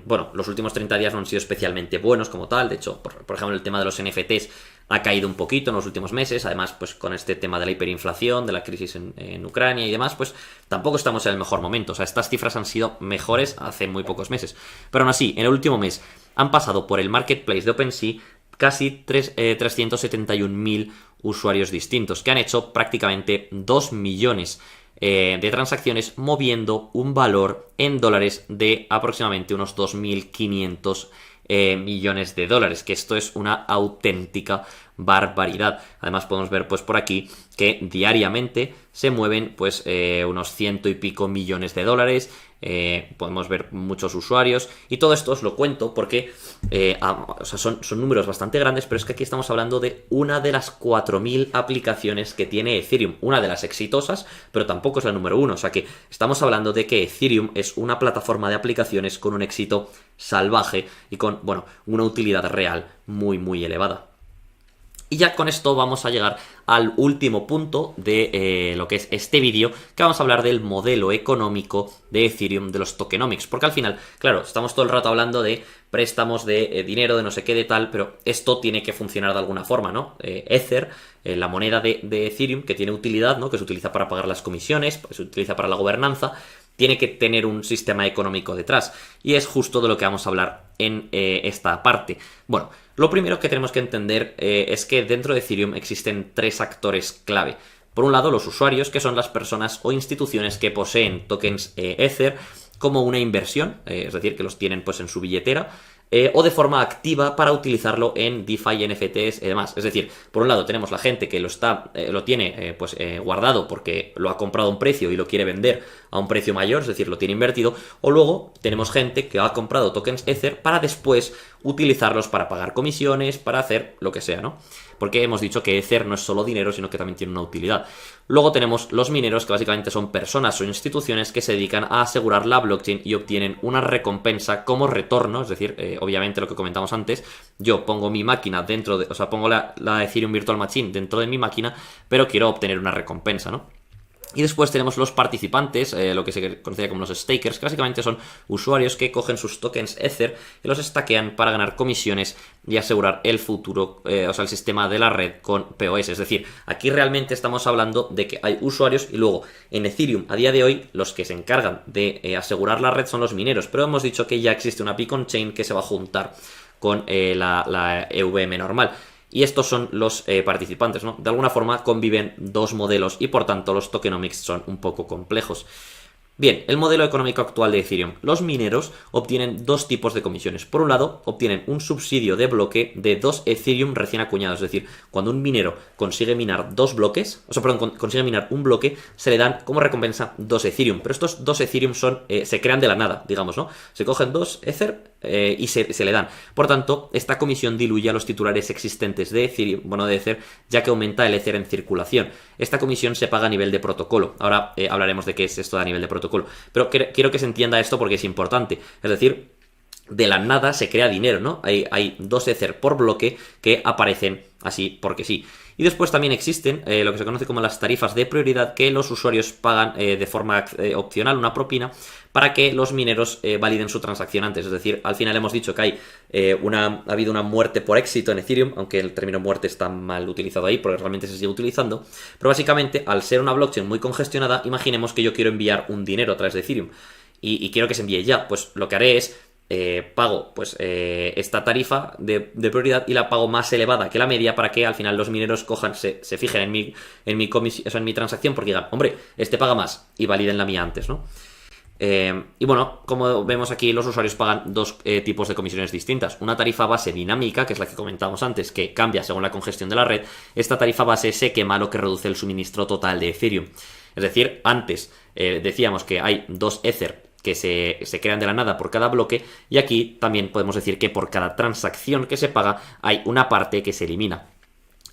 bueno, los últimos 30 días no han sido especialmente buenos como tal. De hecho, por ejemplo, el tema de los NFTs ha caído un poquito en los últimos meses. Además, pues con este tema de la hiperinflación, de la crisis en Ucrania y demás, pues tampoco estamos en el mejor momento. O sea, estas cifras han sido mejores hace muy pocos meses. Pero aún así, en el último mes han pasado por el marketplace de OpenSea casi 371.000 usuarios distintos, que han hecho prácticamente 2 millones de transacciones, moviendo un valor en dólares de aproximadamente unos 2.500 millones de dólares, que esto es una auténtica barbaridad. Además podemos ver pues por aquí que diariamente se mueven pues unos 100 y pico millones de dólares. Podemos ver muchos usuarios, y todo esto os lo cuento porque o sea, son números bastante grandes, pero es que aquí estamos hablando de una de las 4.000 aplicaciones que tiene Ethereum, una de las exitosas, pero tampoco es la número uno. O sea que estamos hablando de que Ethereum es una plataforma de aplicaciones con un éxito salvaje y con, bueno, una utilidad real muy muy elevada. Y ya con esto vamos a llegar al último punto de lo que es este vídeo, que vamos a hablar del modelo económico de Ethereum, de los tokenomics. Porque al final, claro, estamos todo el rato hablando de préstamos, de dinero, de no sé qué, de tal, pero esto tiene que funcionar de alguna forma, ¿no? Ether, la moneda de Ethereum, que tiene utilidad, ¿no? Que se utiliza para pagar las comisiones, se utiliza para la gobernanza, tiene que tener un sistema económico detrás. Y es justo de lo que vamos a hablar en esta parte. Bueno, lo primero que tenemos que entender es que dentro de Ethereum existen tres actores clave. Por un lado, los usuarios, que son las personas o instituciones que poseen tokens Ether como una inversión, es decir, que los tienen pues en su billetera, o de forma activa para utilizarlo en DeFi, NFTs y demás. Es decir, por un lado tenemos la gente que lo tiene guardado porque lo ha comprado a un precio y lo quiere vender a un precio mayor, es decir, lo tiene invertido, o luego tenemos gente que ha comprado tokens Ether para después utilizarlos para pagar comisiones, para hacer lo que sea, ¿no? Porque hemos dicho que Ether no es solo dinero, sino que también tiene una utilidad. Luego tenemos los mineros, que básicamente son personas o instituciones que se dedican a asegurar la blockchain y obtienen una recompensa como retorno, es decir, obviamente lo que comentamos antes, yo pongo mi máquina dentro de, o sea, pongo la Ethereum Virtual Machine dentro de mi máquina, pero quiero obtener una recompensa, ¿no? Y después tenemos los participantes, lo que se conoce como los stakers, que básicamente son usuarios que cogen sus tokens Ether y los stackean para ganar comisiones y asegurar el futuro, o sea, el sistema de la red con POS. Es decir, aquí realmente estamos hablando de que hay usuarios y luego en Ethereum a día de hoy los que se encargan de asegurar la red son los mineros, pero hemos dicho que ya existe una Beacon Chain que se va a juntar con la EVM normal. Y estos son los participantes, ¿no? De alguna forma conviven dos modelos y por tanto los tokenomics son un poco complejos. Bien, el modelo económico actual de Ethereum. Los mineros obtienen dos tipos de comisiones. Por un lado, obtienen un subsidio de bloque de 2 Ethereum recién acuñados. Es decir, cuando un minero consigue minar consigue minar un bloque, se le dan como recompensa 2 Ethereum. Pero estos 2 Ethereum se crean de la nada, digamos, ¿no? Se cogen 2 Ether y se le dan. Por tanto, esta comisión diluye a los titulares existentes de Ethereum, de Ether, ya que aumenta el Ether en circulación. Esta comisión se paga a nivel de protocolo. Ahora hablaremos de qué es esto a nivel de protocolo. Pero quiero que se entienda esto porque es importante. Es decir, de la nada se crea dinero, ¿no? Hay 2 Ether por bloque que aparecen así porque sí. Y después también existen lo que se conoce como las tarifas de prioridad, que los usuarios pagan de forma opcional, una propina, para que los mineros validen su transacción antes. Es decir, al final hemos dicho que ha habido una muerte por éxito en Ethereum, aunque el término muerte está mal utilizado ahí porque realmente se sigue utilizando. Pero básicamente, al ser una blockchain muy congestionada, imaginemos que yo quiero enviar un dinero a través de Ethereum y quiero que se envíe ya. Pues lo que haré es pago esta tarifa de prioridad y la pago más elevada que la media para que al final los mineros se fijen en mi transacción porque digan, hombre, este paga más y validen la mía antes, ¿no? Y bueno, como vemos aquí, los usuarios pagan dos tipos de comisiones distintas. Una tarifa base dinámica, que es la que comentábamos antes, que cambia según la congestión de la red. Esta tarifa base se quema, lo que reduce el suministro total de Ethereum. Es decir, antes decíamos que hay 2 Ether que se crean de la nada por cada bloque, y aquí también podemos decir que por cada transacción que se paga hay una parte que se elimina.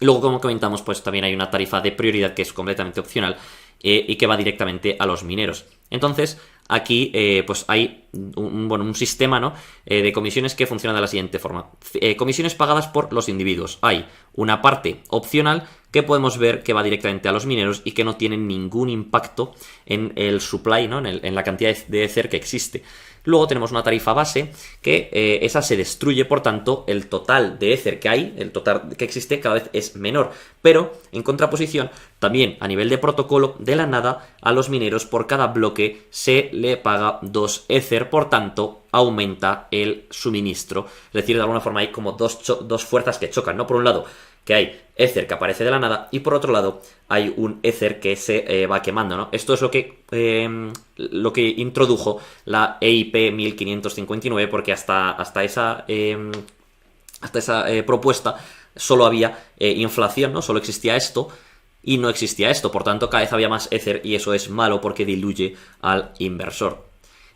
Y luego, como comentamos, pues también hay una tarifa de prioridad que es completamente opcional y que va directamente a los mineros. Entonces, aquí pues hay un sistema, ¿no? De comisiones que funciona de la siguiente forma. Comisiones pagadas por los individuos. Hay una parte opcional que podemos ver que va directamente a los mineros y que no tiene ningún impacto en el supply, ¿no? En la cantidad de Ether que existe. Luego tenemos una tarifa base que esa se destruye, por tanto el total de Ether que hay, el total que existe cada vez es menor. Pero en contraposición, también a nivel de protocolo, de la nada a los mineros por cada bloque se le paga 2 Ether, por tanto aumenta el suministro. Es decir, de alguna forma hay como dos fuerzas que chocan, ¿no? Por un lado, que hay Ether que aparece de la nada y por otro lado hay un Ether que se va quemando, ¿no? Esto es lo que introdujo la EIP 1559, porque hasta esa propuesta solo había inflación, ¿no? Solo existía esto y no existía esto, por tanto cada vez había más Ether y eso es malo porque diluye al inversor.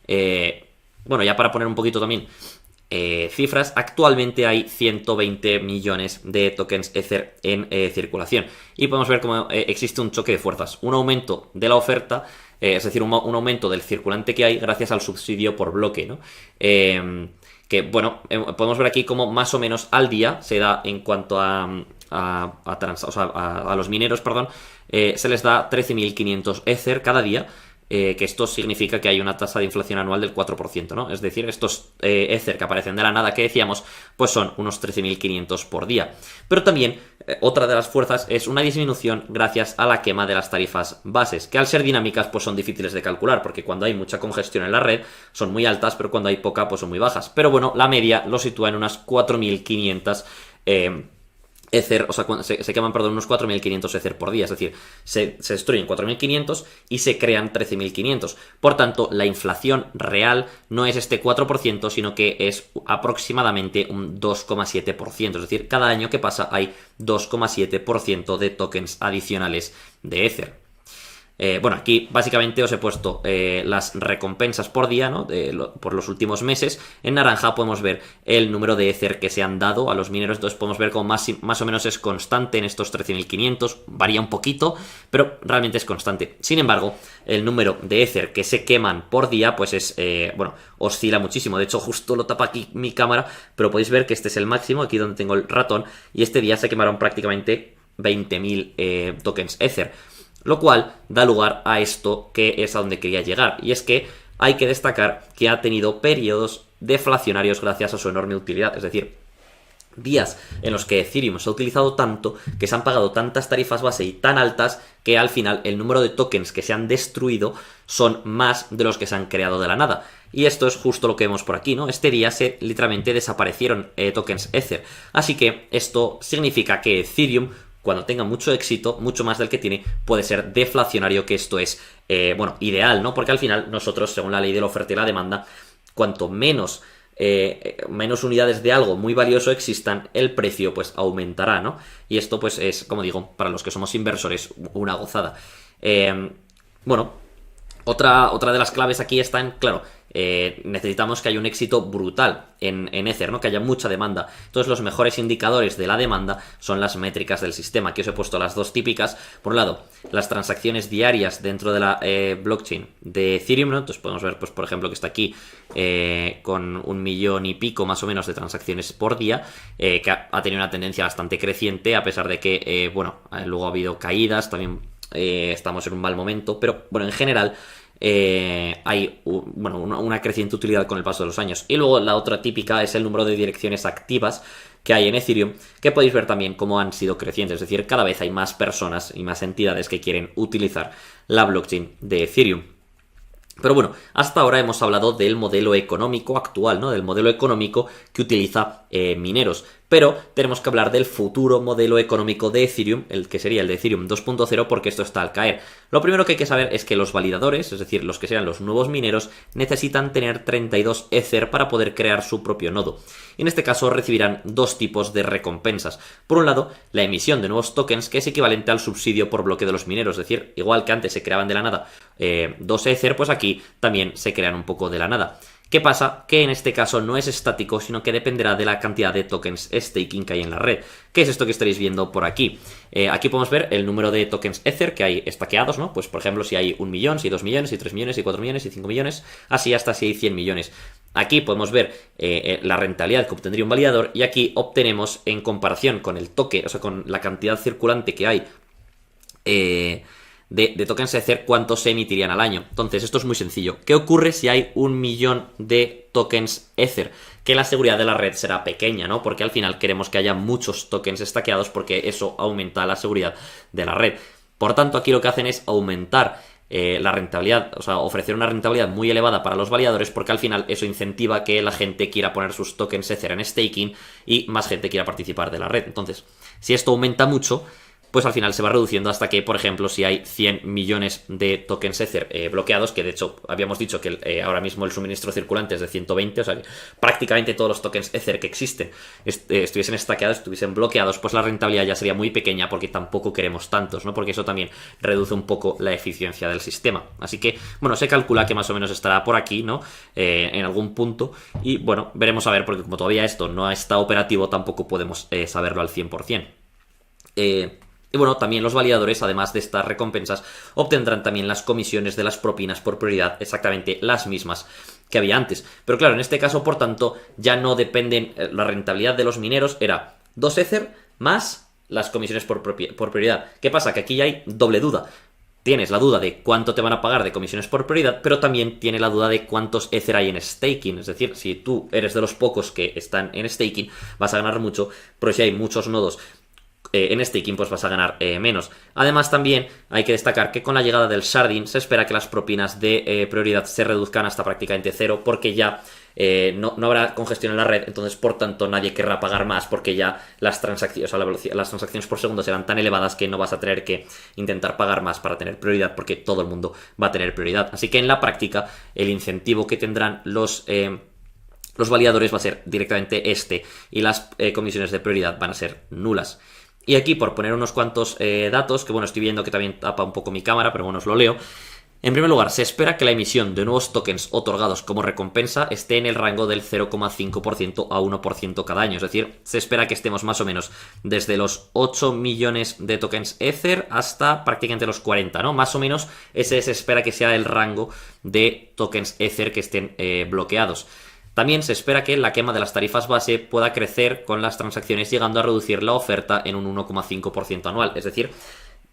Bueno, ya para poner un poquito también cifras, actualmente hay 120 millones de tokens Ether en circulación y podemos ver cómo existe un choque de fuerzas, un aumento de la oferta, es decir, un aumento del circulante que hay gracias al subsidio por bloque, ¿no? Que bueno, podemos ver aquí cómo más o menos al día se da en cuanto a a los mineros, perdón, se les da 13.500 Ether cada día, que esto significa que hay una tasa de inflación anual del 4%, ¿no? Es decir, estos Ether que aparecen de la nada que decíamos, pues son unos 13.500 por día. Pero también, otra de las fuerzas es una disminución gracias a la quema de las tarifas bases, que al ser dinámicas pues son difíciles de calcular, porque cuando hay mucha congestión en la red son muy altas, pero cuando hay poca pues son muy bajas. Pero bueno, la media lo sitúa en unas 4.500 Ether, o sea, se queman, perdón, unos 4.500 Ether por día, es decir, se destruyen 4.500 y se crean 13.500. Por tanto, la inflación real no es este 4%, sino que es aproximadamente un 2,7%, es decir, cada año que pasa hay 2,7% de tokens adicionales de Ether. Bueno, aquí básicamente os he puesto las recompensas por día, ¿no? Por los últimos meses. En naranja podemos ver el número de Ether que se han dado a los mineros, entonces podemos ver como más o menos es constante en estos 13.500, varía un poquito, pero realmente es constante. Sin embargo, el número de Ether que se queman por día, pues es, bueno, oscila muchísimo. De hecho, justo lo tapa aquí mi cámara, pero podéis ver que este es el máximo, aquí donde tengo el ratón, y este día se quemaron prácticamente 20.000 tokens Ether. Lo cual da lugar a esto que es a donde quería llegar. Y es que hay que destacar que ha tenido periodos deflacionarios gracias a su enorme utilidad. Es decir, días en los que Ethereum se ha utilizado tanto, que se han pagado tantas tarifas base y tan altas, que al final el número de tokens que se han destruido son más de los que se han creado de la nada. Y esto es justo lo que vemos por aquí, ¿no? Este día literalmente desaparecieron tokens Ether. Así que esto significa que Ethereum, cuando tenga mucho éxito, mucho más del que tiene, puede ser deflacionario, que esto es, bueno, ideal, ¿no? Porque al final nosotros, según la ley de la oferta y la demanda, cuanto menos unidades de algo muy valioso existan, el precio pues aumentará, ¿no? Y esto pues es, como digo, para los que somos inversores, una gozada. Bueno, otra de las claves aquí está en, claro, necesitamos que haya un éxito brutal en Ether, ¿no? Que haya mucha demanda. Entonces los mejores indicadores de la demanda son las métricas del sistema. Aquí os he puesto las dos típicas. Por un lado, las transacciones diarias dentro de la blockchain de Ethereum, ¿no? Entonces podemos ver, pues por ejemplo, que está aquí con 1 millón y pico más o menos de transacciones por día, que ha tenido una tendencia bastante creciente, a pesar de que, bueno, luego ha habido caídas, también estamos en un mal momento, pero bueno, en general hay una creciente utilidad con el paso de los años. Y luego la otra típica es el número de direcciones activas que hay en Ethereum, que podéis ver también cómo han sido crecientes. Es decir, cada vez hay más personas y más entidades que quieren utilizar la blockchain de Ethereum. Pero bueno, hasta ahora hemos hablado del modelo económico actual, ¿no? Del modelo económico que utiliza mineros. Pero tenemos que hablar del futuro modelo económico de Ethereum, el que sería el de Ethereum 2.0, porque esto está al caer. Lo primero que hay que saber es que los validadores, es decir, los que sean los nuevos mineros, necesitan tener 32 Ether para poder crear su propio nodo. En este caso recibirán dos tipos de recompensas. Por un lado, la emisión de nuevos tokens, que es equivalente al subsidio por bloque de los mineros. Es decir, igual que antes se creaban de la nada 2 Ether, pues aquí también se crean un poco de la nada. ¿Qué pasa? Que en este caso no es estático, sino que dependerá de la cantidad de tokens staking que hay en la red. ¿Qué es esto que estaréis viendo por aquí? Aquí podemos ver el número de tokens Ether que hay stackeados, ¿no? Pues por ejemplo, si hay 1 millón, si hay 2 millones, si hay 3 millones, si hay 4 millones, si hay 5 millones, así hasta si hay 100 millones. Aquí podemos ver la rentabilidad que obtendría un validador, y aquí obtenemos, en comparación con el toque, o sea, con la cantidad circulante que hay de tokens Ether, cuántos se emitirían al año. Entonces esto es muy sencillo. ¿Qué ocurre si hay 1 millón de tokens Ether? Que la seguridad de la red será pequeña, ¿no? Porque al final queremos que haya muchos tokens stackeados, porque eso aumenta la seguridad de la red. Por tanto, aquí lo que hacen es aumentar la rentabilidad, o sea, ofrecer una rentabilidad muy elevada para los validadores, porque al final eso incentiva que la gente quiera poner sus tokens Ether en staking y más gente quiera participar de la red. Entonces, si esto aumenta mucho, pues al final se va reduciendo hasta que, por ejemplo, si hay 100 millones de tokens Ether bloqueados, que de hecho habíamos dicho que ahora mismo el suministro circulante es de 120, o sea que prácticamente todos los tokens Ether que existen estuviesen stackeados, estuviesen bloqueados, pues la rentabilidad ya sería muy pequeña, porque tampoco queremos tantos, ¿no? Porque eso también reduce un poco la eficiencia del sistema. Así que, bueno, se calcula que más o menos estará por aquí, ¿no? En algún punto, y bueno, veremos a ver, porque como todavía esto no está operativo, tampoco podemos saberlo al 100%. Y bueno, también los validadores, además de estas recompensas, obtendrán también las comisiones de las propinas por prioridad, exactamente las mismas que había antes. Pero claro, en este caso, por tanto, ya no dependen, la rentabilidad de los mineros era 2 Ether más las comisiones por prioridad. ¿Qué pasa? Que aquí ya hay doble duda. Tienes la duda de cuánto te van a pagar de comisiones por prioridad, pero también tiene la duda de cuántos Ether hay en staking. Es decir, si tú eres de los pocos que están en staking, vas a ganar mucho, pero si hay muchos nodos en staking, pues vas a ganar menos. Además, también hay que destacar que con la llegada del sharding se espera que las propinas de prioridad se reduzcan hasta prácticamente cero, porque ya no habrá congestión en la red, entonces por tanto nadie querrá pagar más, porque ya las transacciones, las transacciones por segundo serán tan elevadas que no vas a tener que intentar pagar más para tener prioridad, porque todo el mundo va a tener prioridad. Así que en la práctica el incentivo que tendrán los validadores va a ser directamente y las comisiones de prioridad van a ser nulas. Y aquí, por poner unos cuantos datos, que bueno, estoy viendo que también tapa un poco mi cámara, pero bueno, os lo leo. En primer lugar, se espera que la emisión de nuevos tokens otorgados como recompensa esté en el rango del 0,5% a 1% cada año. Es decir, se espera que estemos más o menos desde los 8 millones de tokens Ether hasta prácticamente los 40, ¿no? Más o menos ese se espera que sea el rango de tokens Ether que estén bloqueados. También se espera que la quema de las tarifas base pueda crecer con las transacciones, llegando a reducir la oferta en un 1,5% anual. Es decir,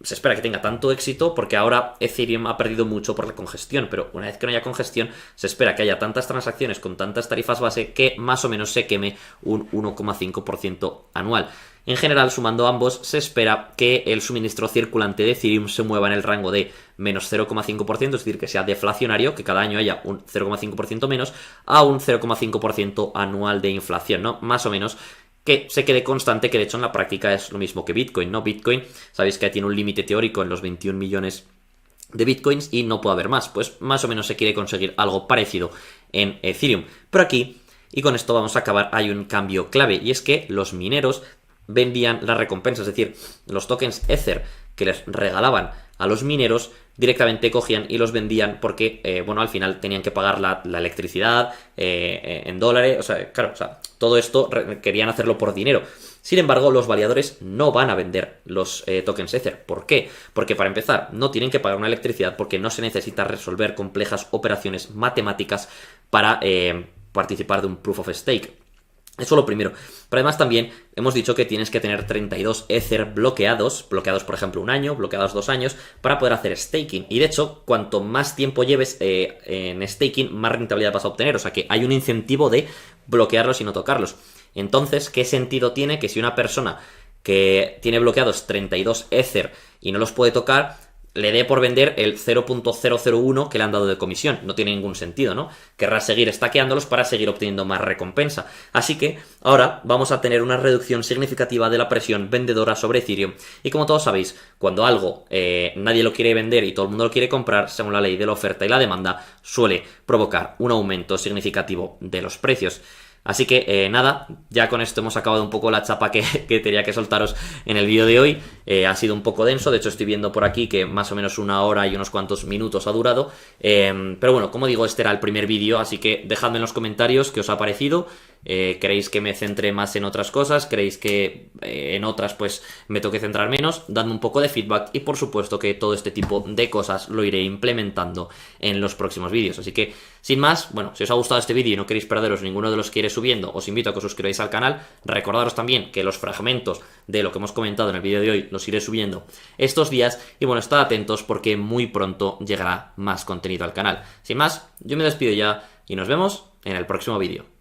se espera que tenga tanto éxito porque ahora Ethereum ha perdido mucho por la congestión, pero una vez que no haya congestión, se espera que haya tantas transacciones con tantas tarifas base que más o menos se queme un 1,5% anual. En general, sumando ambos, se espera que el suministro circulante de Ethereum se mueva en el rango de menos 0,5%, es decir, que sea deflacionario, que cada año haya un 0,5% menos, a un 0,5% anual de inflación, ¿no? Más o menos que se quede constante, que de hecho en la práctica es lo mismo que Bitcoin, ¿no? Bitcoin, sabéis que tiene un límite teórico en los 21 millones de Bitcoins y no puede haber más, pues más o menos se quiere conseguir algo parecido en Ethereum. Pero aquí, y con esto vamos a acabar, hay un cambio clave, y es que los mineros vendían la recompensa, es decir, los tokens Ether que les regalaban a los mineros directamente cogían y los vendían porque, bueno, al final tenían que pagar la electricidad en dólares, o sea, claro, o sea, todo esto querían hacerlo por dinero. Sin embargo, los validadores no van a vender los tokens Ether. ¿Por qué? Porque para empezar, no tienen que pagar una electricidad porque no se necesita resolver complejas operaciones matemáticas para participar de un Proof of Stake. Eso lo primero. Pero además también hemos dicho que tienes que tener 32 Ether bloqueados por ejemplo 1 año, bloqueados 2 años, para poder hacer staking. Y de hecho, cuanto más tiempo lleves en staking, más rentabilidad vas a obtener. O sea que hay un incentivo de bloquearlos y no tocarlos. Entonces, ¿qué sentido tiene que si una persona que tiene bloqueados 32 Ether y no los puede tocar, le dé por vender el 0.001 que le han dado de comisión? No tiene ningún sentido, ¿no? Querrá seguir stackeándolos para seguir obteniendo más recompensa. Así que ahora vamos a tener una reducción significativa de la presión vendedora sobre Ethereum. Y como todos sabéis, cuando algo nadie lo quiere vender y todo el mundo lo quiere comprar, según la ley de la oferta y la demanda, suele provocar un aumento significativo de los precios. Así que nada, ya con esto hemos acabado un poco la chapa que tenía que soltaros en el vídeo de hoy. Ha sido un poco denso, de hecho estoy viendo por aquí que más o menos 1 hora y unos cuantos minutos ha durado. Pero bueno, como digo, este era el primer vídeo, así que dejadme en los comentarios qué os ha parecido. ¿Queréis que me centre más en otras cosas? ¿Queréis que en otras pues me toque centrar menos? Dadme un poco de feedback y por supuesto que todo este tipo de cosas lo iré implementando en los próximos vídeos. Así que sin más, bueno, si os ha gustado este vídeo y no queréis perderos ninguno de los que iré subiendo, os invito a que os suscribáis al canal. Recordaros también que los fragmentos de lo que hemos comentado en el vídeo de hoy los iré subiendo estos días y bueno, estad atentos porque muy pronto llegará más contenido al canal. Sin más, yo me despido ya y nos vemos en el próximo vídeo.